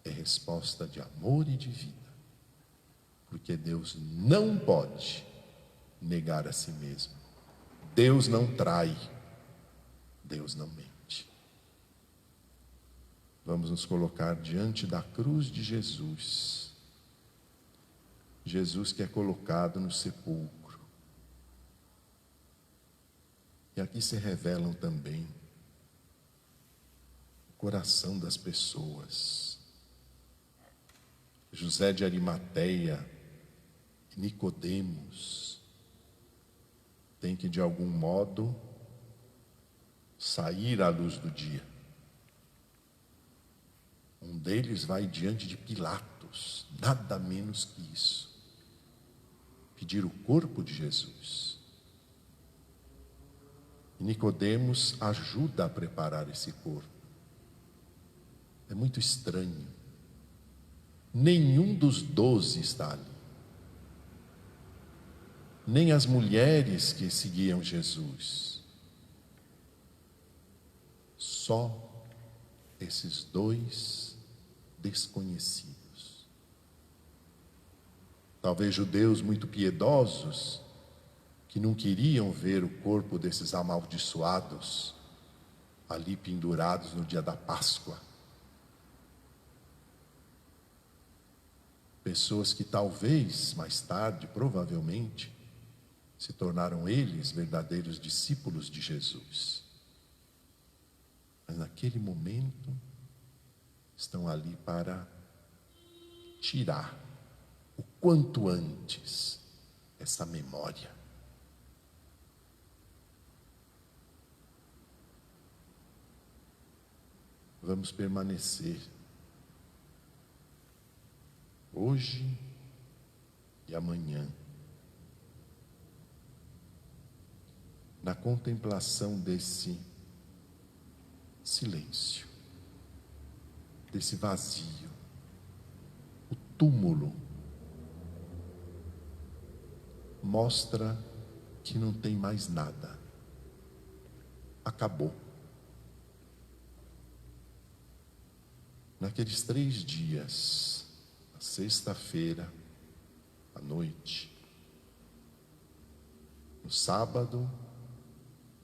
é resposta de amor e de vida. Porque Deus não pode negar a si mesmo. Deus não trai, Deus não mente. Vamos nos colocar diante da cruz de Jesus. Jesus que é colocado no sepulcro. E aqui se revelam também o coração das pessoas. José de Arimateia e Nicodemos tem que de algum modo sair à luz do dia. Um deles vai diante de Pilatos, nada menos que isso, pedir o corpo de Jesus. E Nicodemos ajuda a preparar esse corpo. É muito estranho. Nenhum dos 12 está ali. Nem as mulheres que seguiam Jesus. Só esses 2 desconhecidos. Talvez judeus muito piedosos, que não queriam ver o corpo desses amaldiçoados ali pendurados no dia da Páscoa. Pessoas que talvez, mais tarde, provavelmente, se tornaram eles verdadeiros discípulos de Jesus. Mas naquele momento, estão ali para tirar o quanto antes essa memória. Vamos permanecer hoje e amanhã na contemplação desse silêncio, desse vazio, o túmulo mostra que não tem mais nada, acabou. Naqueles 3 dias, na sexta-feira, à noite, no sábado,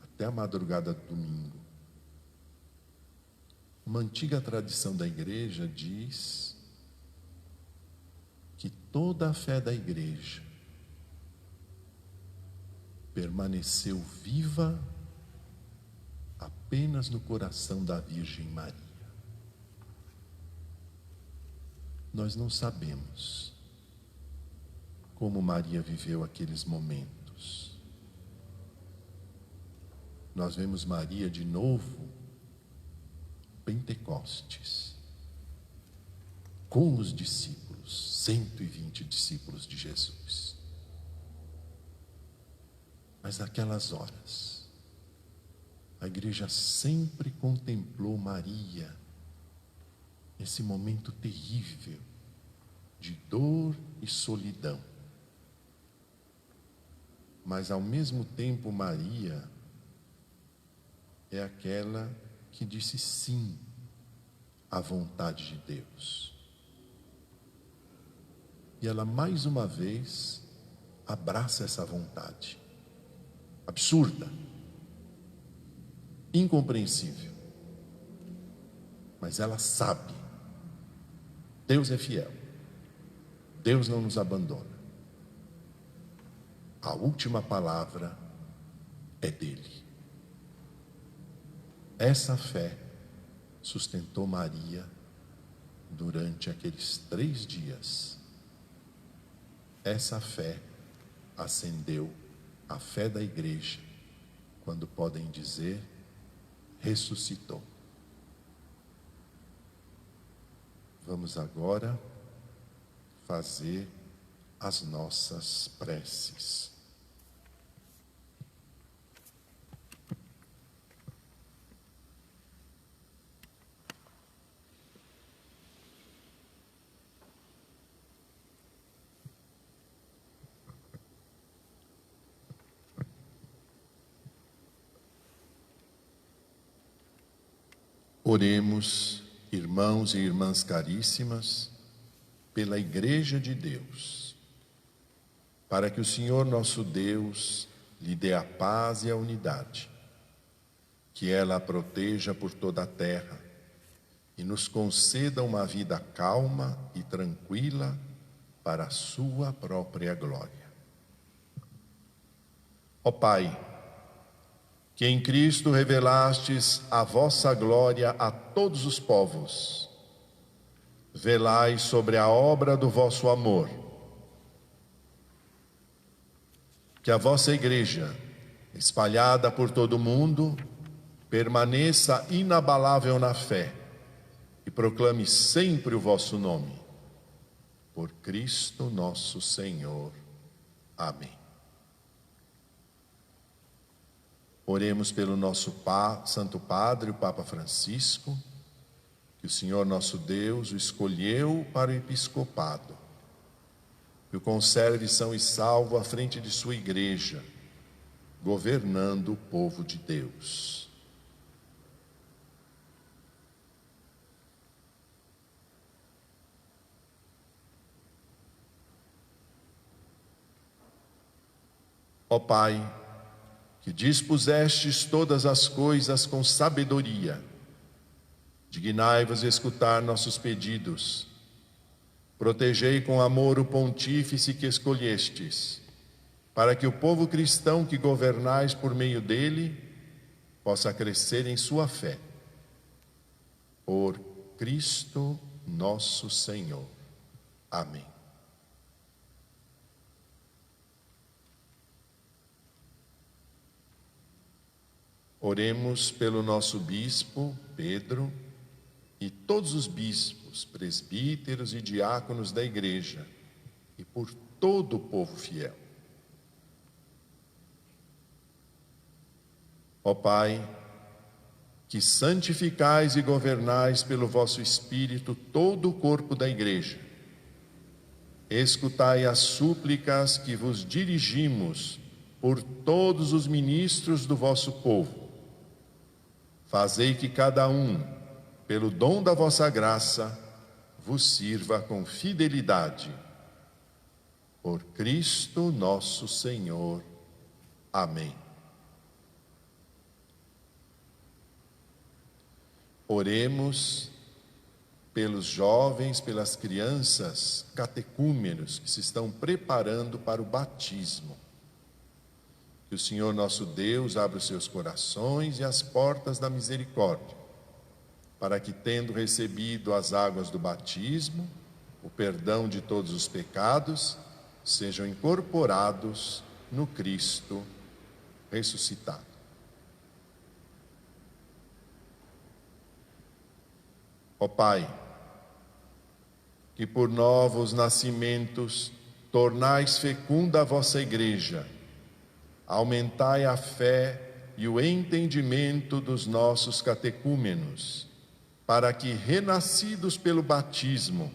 até a madrugada do domingo, uma antiga tradição da igreja diz que toda a fé da igreja permaneceu viva apenas no coração da Virgem Maria. Nós não sabemos como Maria viveu aqueles momentos. Nós vemos Maria de novo, Pentecostes, com os discípulos, 120 discípulos de Jesus. Mas naquelas horas, a igreja sempre contemplou Maria, esse momento terrível de dor e solidão. Mas ao mesmo tempo Maria é aquela que disse sim à vontade de Deus. E ela mais uma vez abraça essa vontade. Absurda, incompreensível. Mas ela sabe. Deus é fiel. Deus não nos abandona. A última palavra é dele. Essa fé sustentou Maria durante aqueles 3 dias. Essa fé acendeu a fé da igreja, quando podem dizer, ressuscitou. Vamos agora fazer as nossas preces. Oremos, irmãos e irmãs caríssimas, pela Igreja de Deus, para que o Senhor nosso Deus lhe dê a paz e a unidade, que ela a proteja por toda a terra e nos conceda uma vida calma e tranquila para a sua própria glória. Ó Pai, que em Cristo revelastes a vossa glória a todos os povos, velai sobre a obra do vosso amor. Que a vossa Igreja, espalhada por todo o mundo, permaneça inabalável na fé e proclame sempre o vosso nome. Por Cristo nosso Senhor. Amém. Oremos pelo nosso Santo Padre, o Papa Francisco, que o Senhor nosso Deus o escolheu para o episcopado, que o conserve são e salvo à frente de sua Igreja, governando o povo de Deus. Ó Pai, que dispusestes todas as coisas com sabedoria, dignai-vos escutar nossos pedidos. Protegei com amor o pontífice que escolhestes, para que o povo cristão que governais por meio dele possa crescer em sua fé. Por Cristo nosso Senhor. Amém. Oremos pelo nosso bispo, Pedro, e todos os bispos, presbíteros e diáconos da Igreja, e por todo o povo fiel. Ó Pai, que santificais e governais pelo vosso Espírito todo o corpo da Igreja, escutai as súplicas que vos dirigimos por todos os ministros do vosso povo. Fazei que cada um, pelo dom da vossa graça, vos sirva com fidelidade. Por Cristo nosso Senhor. Amém. Oremos pelos jovens, pelas crianças catecúmenos que se estão preparando para o batismo. Que o Senhor nosso Deus abra os seus corações e as portas da misericórdia, para que, tendo recebido as águas do batismo, o perdão de todos os pecados, sejam incorporados no Cristo ressuscitado. Ó Pai, que por novos nascimentos tornais fecunda a vossa Igreja, aumentai a fé e o entendimento dos nossos catecúmenos, para que, renascidos pelo batismo,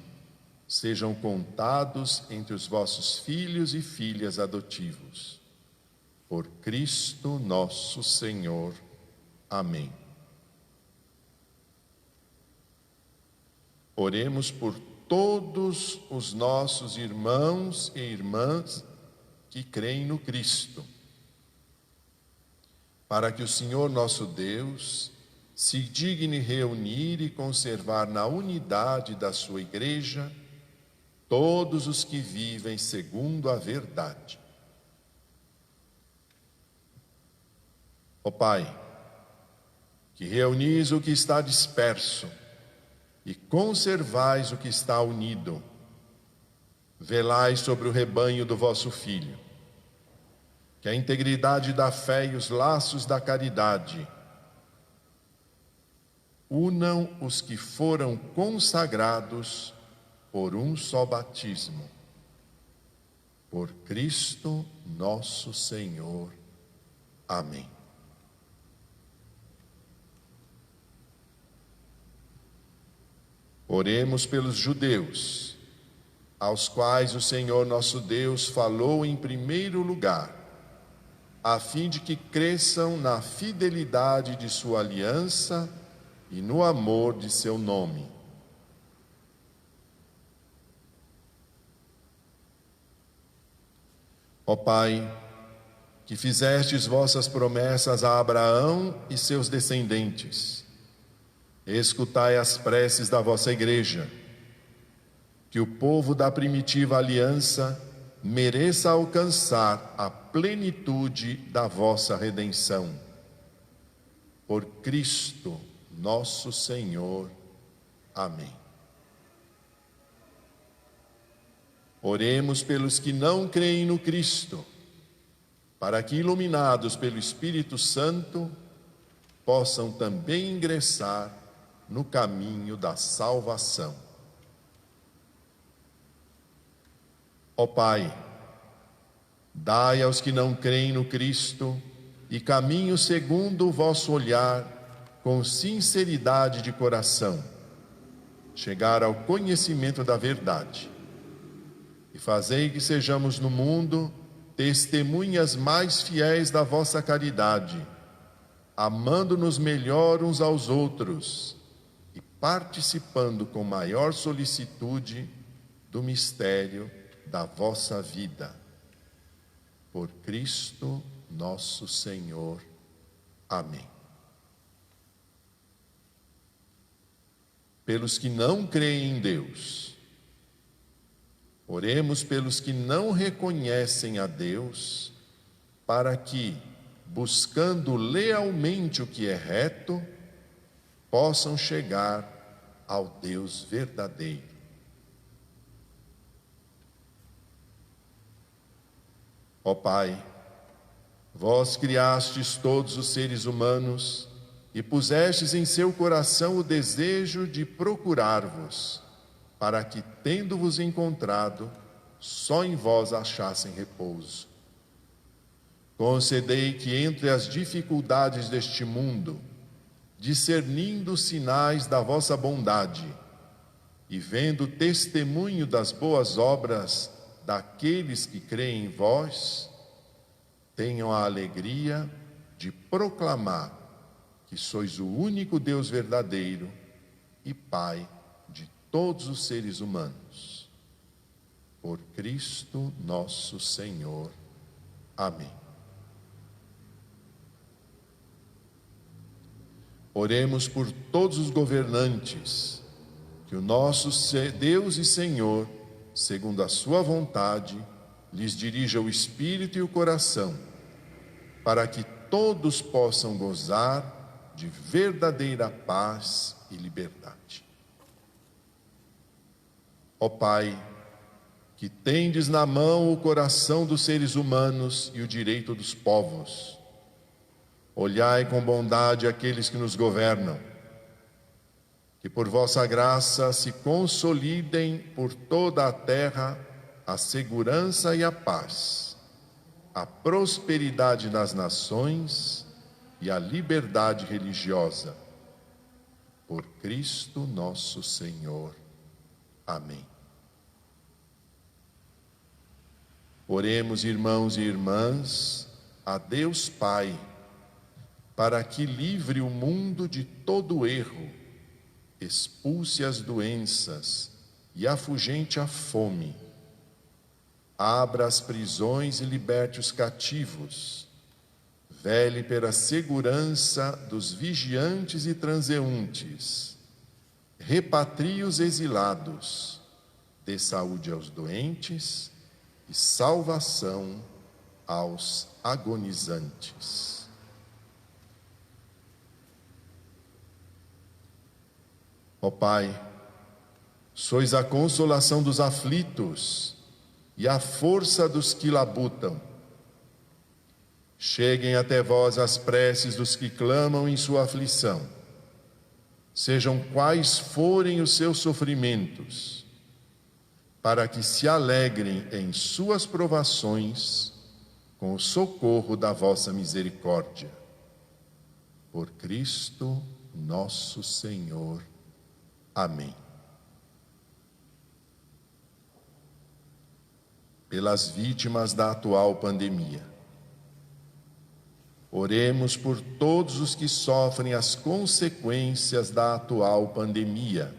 sejam contados entre os vossos filhos e filhas adotivos. Por Cristo nosso Senhor. Amém. Oremos por todos os nossos irmãos e irmãs que creem no Cristo, para que o Senhor nosso Deus se digne reunir e conservar na unidade da sua Igreja todos os que vivem segundo a verdade. Ó Pai, que reunis o que está disperso e conservais o que está unido, velai sobre o rebanho do vosso Filho, que a integridade da fé e os laços da caridade unam os que foram consagrados por um só batismo. Por Cristo nosso Senhor. Amém. Oremos pelos judeus, aos quais o Senhor nosso Deus falou em primeiro lugar, a fim de que cresçam na fidelidade de sua aliança e no amor de seu nome. Ó Pai, que fizestes vossas promessas a Abraão e seus descendentes, escutai as preces da vossa Igreja, que o povo da primitiva aliança mereça alcançar a plenitude da vossa redenção. Por Cristo nosso Senhor. Amém. Oremos pelos que não creem no Cristo, para que, iluminados pelo Espírito Santo, possam também ingressar no caminho da salvação. Ó Pai, dai aos que não creem no Cristo e caminham segundo o vosso olhar, com sinceridade de coração, chegar ao conhecimento da verdade. E fazei que sejamos no mundo testemunhas mais fiéis da vossa caridade, amando-nos melhor uns aos outros e participando com maior solicitude do mistério da vossa vida. Por Cristo nosso Senhor. Amém. Pelos que não creem em Deus, oremos pelos que não reconhecem a Deus, para que, buscando lealmente o que é reto, possam chegar ao Deus verdadeiro. Ó Pai, vós criastes todos os seres humanos e pusestes em seu coração o desejo de procurar-vos, para que, tendo-vos encontrado, só em vós achassem repouso. Concedei que entre as dificuldades deste mundo, discernindo os sinais da vossa bondade e vendo testemunho das boas obras daqueles que creem em vós, tenham a alegria de proclamar que sois o único Deus verdadeiro e Pai de todos os seres humanos. Por Cristo nosso Senhor. Amém. Oremos por todos os governantes, que o nosso Deus e Senhor, segundo a sua vontade, lhes dirija o espírito e o coração, para que todos possam gozar de verdadeira paz e liberdade. Ó Pai, que tendes na mão o coração dos seres humanos e o direito dos povos, olhai com bondade aqueles que nos governam, que por vossa graça se consolidem por toda a terra a segurança e a paz, a prosperidade das nações e a liberdade religiosa. Por Cristo nosso Senhor. Amém. Oremos, irmãos e irmãs, a Deus Pai, para que livre o mundo de todo erro, expulse as doenças e afugente a fome, abra as prisões e liberte os cativos, vele pela segurança dos vigiantes e transeuntes, repatrie os exilados, dê saúde aos doentes e salvação aos agonizantes. Ó Pai, sois a consolação dos aflitos e a força dos que labutam. Cheguem até vós as preces dos que clamam em sua aflição. Sejam quais forem os seus sofrimentos, para que se alegrem em suas provações com o socorro da vossa misericórdia. Por Cristo nosso Senhor. Amém. Pelas vítimas da atual pandemia, oremos por todos os que sofrem as consequências da atual pandemia,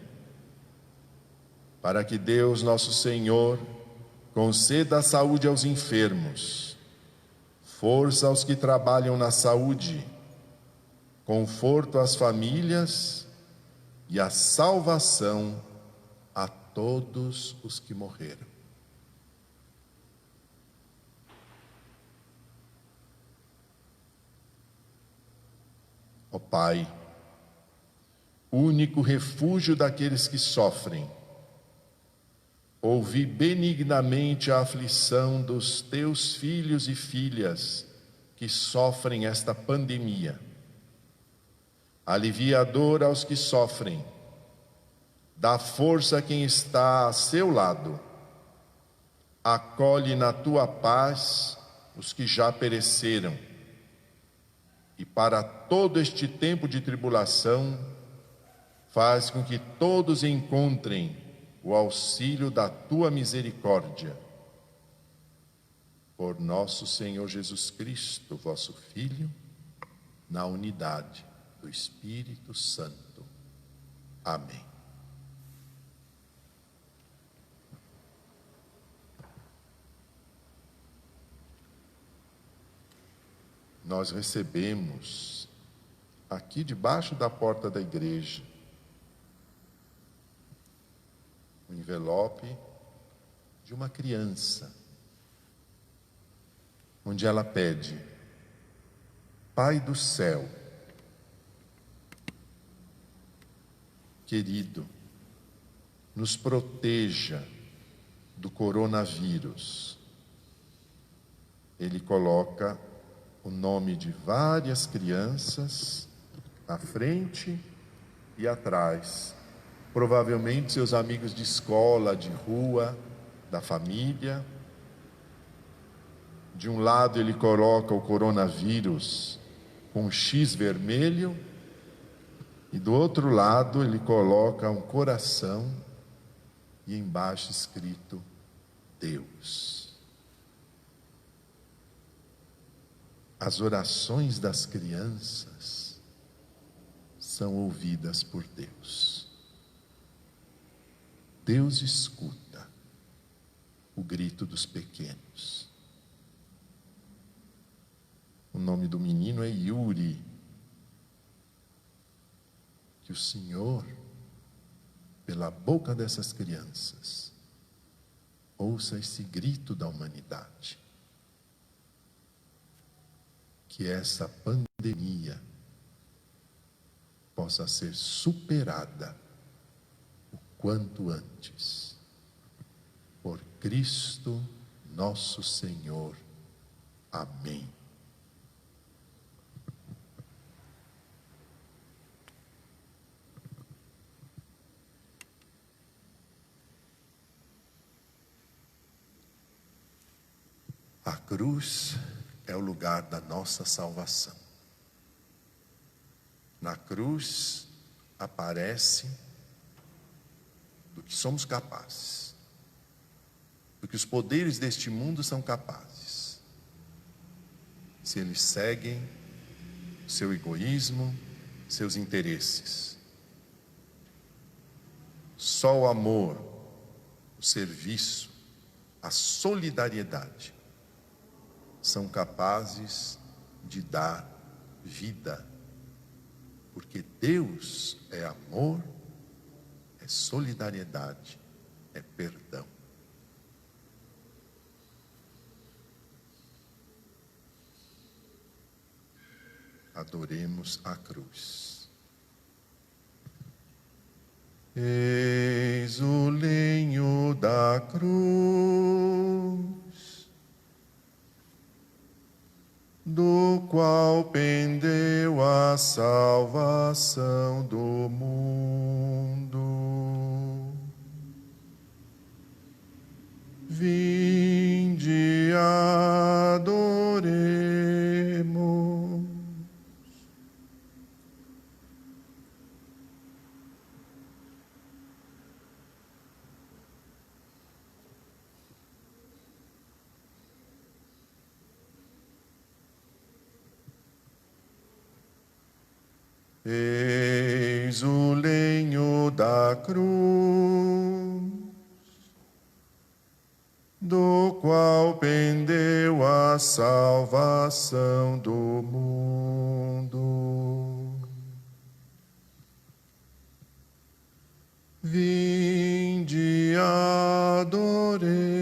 para que Deus nosso Senhor conceda a saúde aos enfermos, força aos que trabalham na saúde, conforto às famílias e a salvação a todos os que morreram. Ó Pai, único refúgio daqueles que sofrem, ouvi benignamente a aflição dos teus filhos e filhas que sofrem esta pandemia. Alivia a dor aos que sofrem, dá força a quem está a seu lado, acolhe na tua paz os que já pereceram, e para todo este tempo de tribulação, faz com que todos encontrem o auxílio da tua misericórdia. Por nosso Senhor Jesus Cristo, vosso Filho, na unidade do Espírito Santo. Amém. Nós recebemos aqui debaixo da porta da igreja um envelope de uma criança, onde ela pede: Pai do céu, querido, nos proteja do coronavírus. Ele coloca o nome de várias crianças à frente e atrás. Provavelmente seus amigos de escola, de rua, da família. De um lado ele coloca o coronavírus com um X vermelho, e do outro lado ele coloca um coração e embaixo escrito Deus. As orações das crianças são ouvidas por Deus. Deus escuta o grito dos pequenos. O nome do menino é Yuri. Que o Senhor, pela boca dessas crianças, ouça esse grito da humanidade. Que essa pandemia possa ser superada o quanto antes. Por Cristo nosso Senhor. Amém. A cruz é o lugar da nossa salvação. Na cruz aparece do que somos capazes, do que os poderes deste mundo são capazes, se eles seguem seu egoísmo, seus interesses. Só o amor, o serviço, a solidariedade são capazes de dar vida, porque Deus é amor, é solidariedade, é perdão. Adoremos a cruz. Eis o lenho da cruz, do qual pendeu a salvação do mundo. Vinde, adoremos. Eis o lenho da cruz, do qual pendeu a a salvação do mundo. Vinde, adoremos.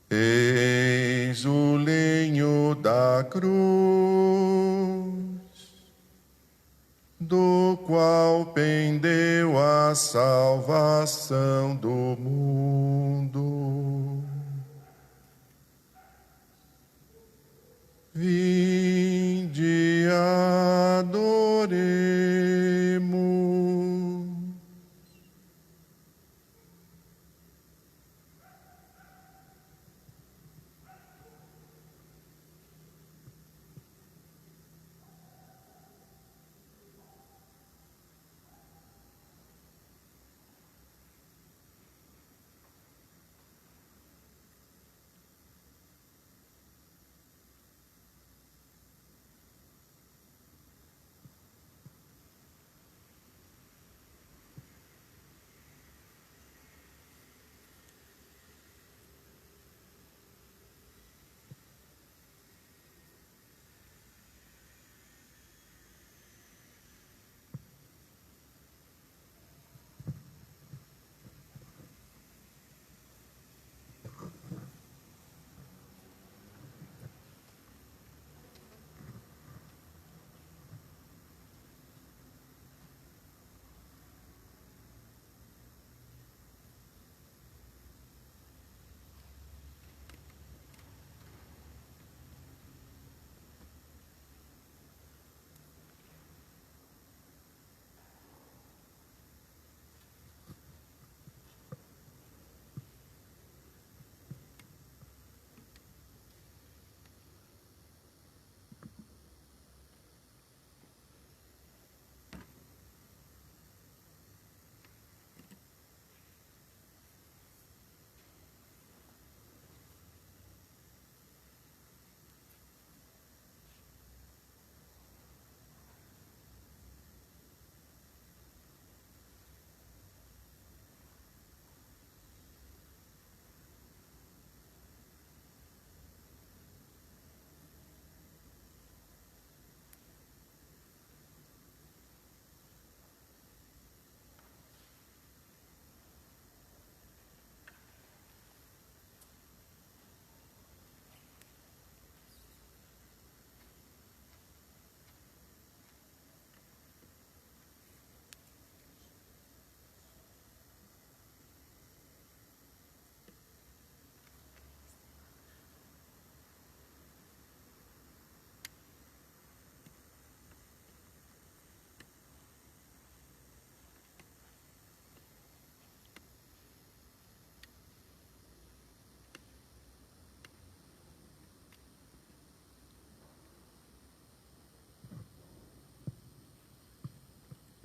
Eis o lenho da cruz, do qual pendeu a salvação do mundo. Vinde, adoremos.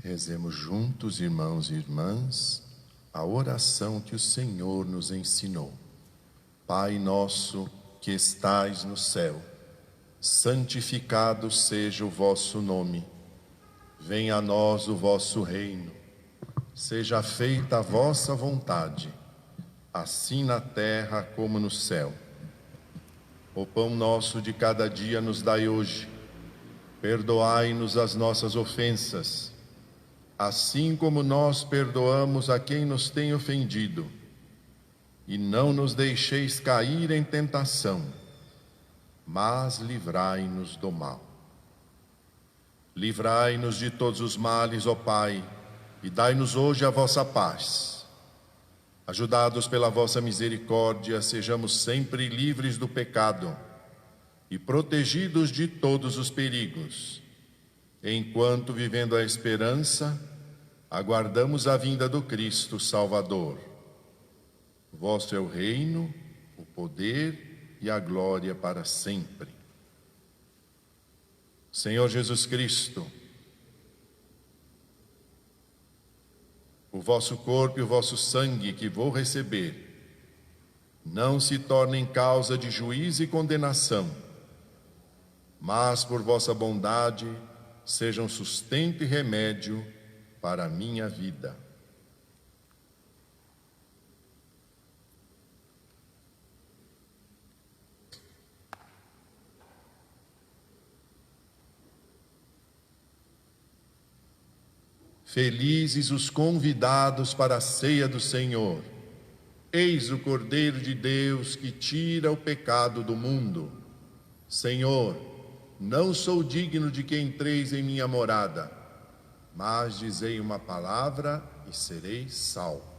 Rezemos juntos, irmãos e irmãs, a oração que o Senhor nos ensinou. Pai nosso que estais no céu, santificado seja o vosso nome. Venha a nós o vosso reino. Seja feita a vossa vontade, assim na terra como no céu. O pão nosso de cada dia nos dai hoje. Perdoai-nos as nossas ofensas, assim como nós perdoamos a quem nos tem ofendido. E não nos deixeis cair em tentação, mas livrai-nos do mal. Livrai-nos de todos os males, ó Pai, e dai-nos hoje a vossa paz. Ajudados pela vossa misericórdia, sejamos sempre livres do pecado e protegidos de todos os perigos, enquanto, vivendo a esperança, aguardamos a vinda do Cristo Salvador. Vosso é o reino, o poder e a glória para sempre. Senhor Jesus Cristo, o vosso corpo e o vosso sangue que vou receber não se tornem causa de juízo e condenação, mas por vossa bondade sejam sustento e remédio para a minha vida. Felizes os convidados para a ceia do Senhor. Eis o Cordeiro de Deus que tira o pecado do mundo. Senhor, não sou digno de que entreis em minha morada, mas dizei uma palavra e serei salvo.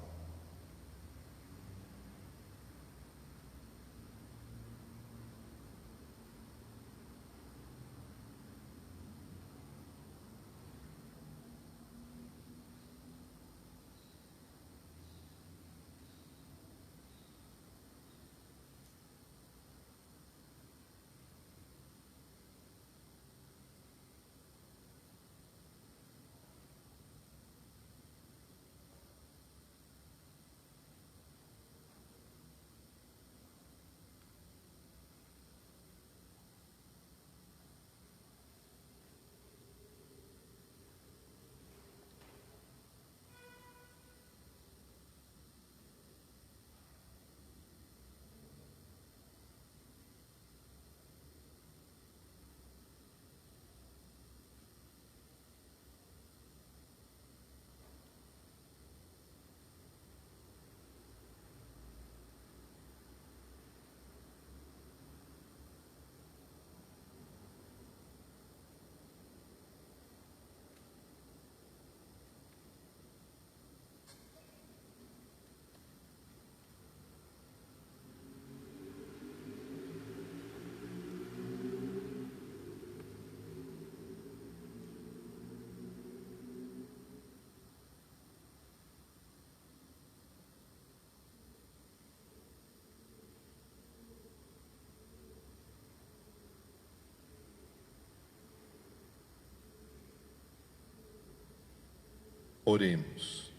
Oremos.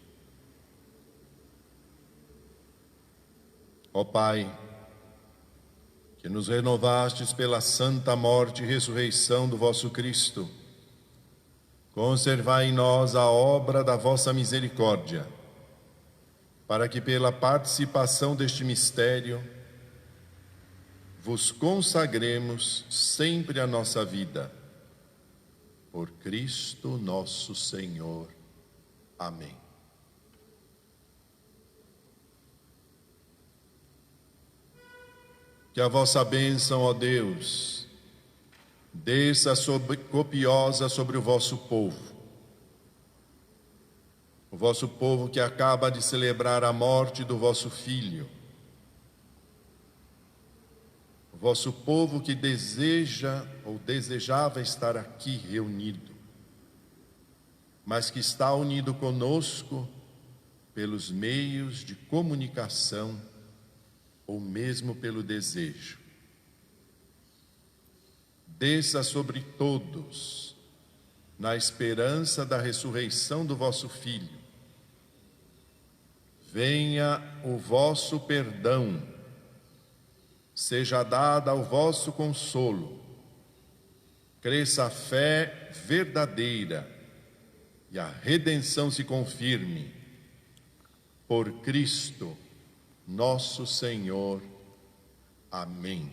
Ó Pai, que nos renovastes pela santa morte e ressurreição do vosso Cristo, conservai em nós a obra da vossa misericórdia, para que pela participação deste mistério vos consagremos sempre a nossa vida. Por Cristo nosso Senhor. Amém. Que a vossa bênção, ó Deus, desça copiosa sobre o vosso povo que acaba de celebrar a morte do vosso Filho, o vosso povo que deseja ou desejava estar aqui reunido, mas que está unido conosco pelos meios de comunicação ou mesmo pelo desejo. Desça sobre todos, na esperança da ressurreição do vosso Filho. Venha o vosso perdão, seja dada o vosso consolo, cresça a fé verdadeira e a redenção se confirme. Por Cristo, nosso Senhor. Amém.